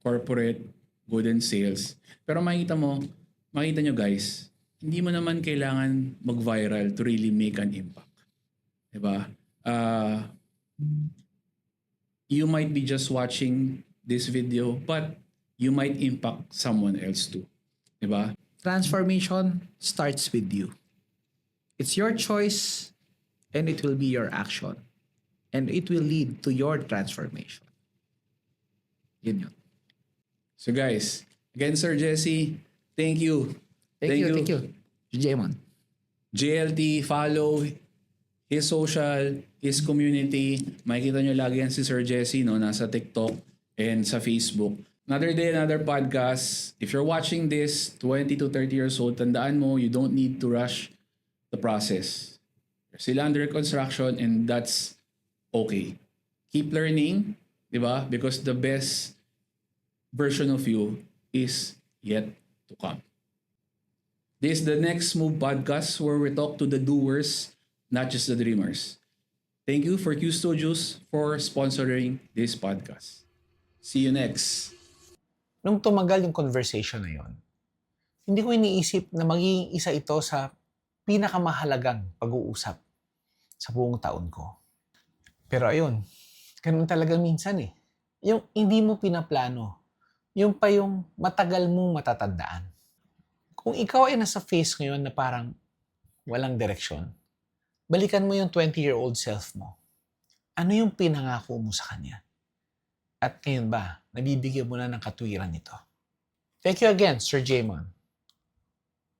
corporate, good in sales. Pero makita nyo guys, hindi mo naman kailangan mag-viral to really make an impact. Diba? You might be just watching this video, but you might impact someone else too. Diba? Transformation starts with you. It's your choice and it will be your action. And it will lead to your transformation. Yun yun. So guys, again, Sir Jesse, thank you. Thank you. Jemon. JLT, follow his social, his community. Makikita nyo lagi yan si Sir Jesse, no? Nasa TikTok and sa Facebook. Another day, another podcast. If you're watching this, 20 to 30 years old, tandaan mo, you don't need to rush the process. You're still under construction and that's okay. Keep learning, di ba? Because the best version of you is yet to come. This is the Next Move podcast where we talk to the doers, not just the dreamers. Thank you for Q Studios for sponsoring this podcast. See you next. Nung tumagal yung conversation na yon, hindi ko iniisip na magiging isa ito sa pinakamahalagang pag-uusap sa buong taon ko. Pero ayun, ganun talaga minsan eh. Yung hindi mo pinaplano, yung pa yung matagal mong matatandaan. Kung ikaw ay nasa phase ngayon na parang walang direksyon, balikan mo yung 20-year-old self mo. Ano yung pinangako mo sa kanya? At ngayon ba, nabibigyan mo na ng katwiran nito? Thank you again, Sir Jaymon.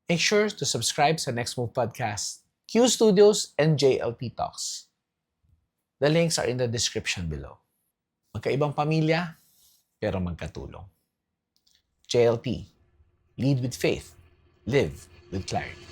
Make sure to subscribe sa Next Move Podcast, Q Studios, and JLT Talks. The links are in the description below. Magkaibang pamilya, pero magkatulong. JLT, lead with faith, live with clarity.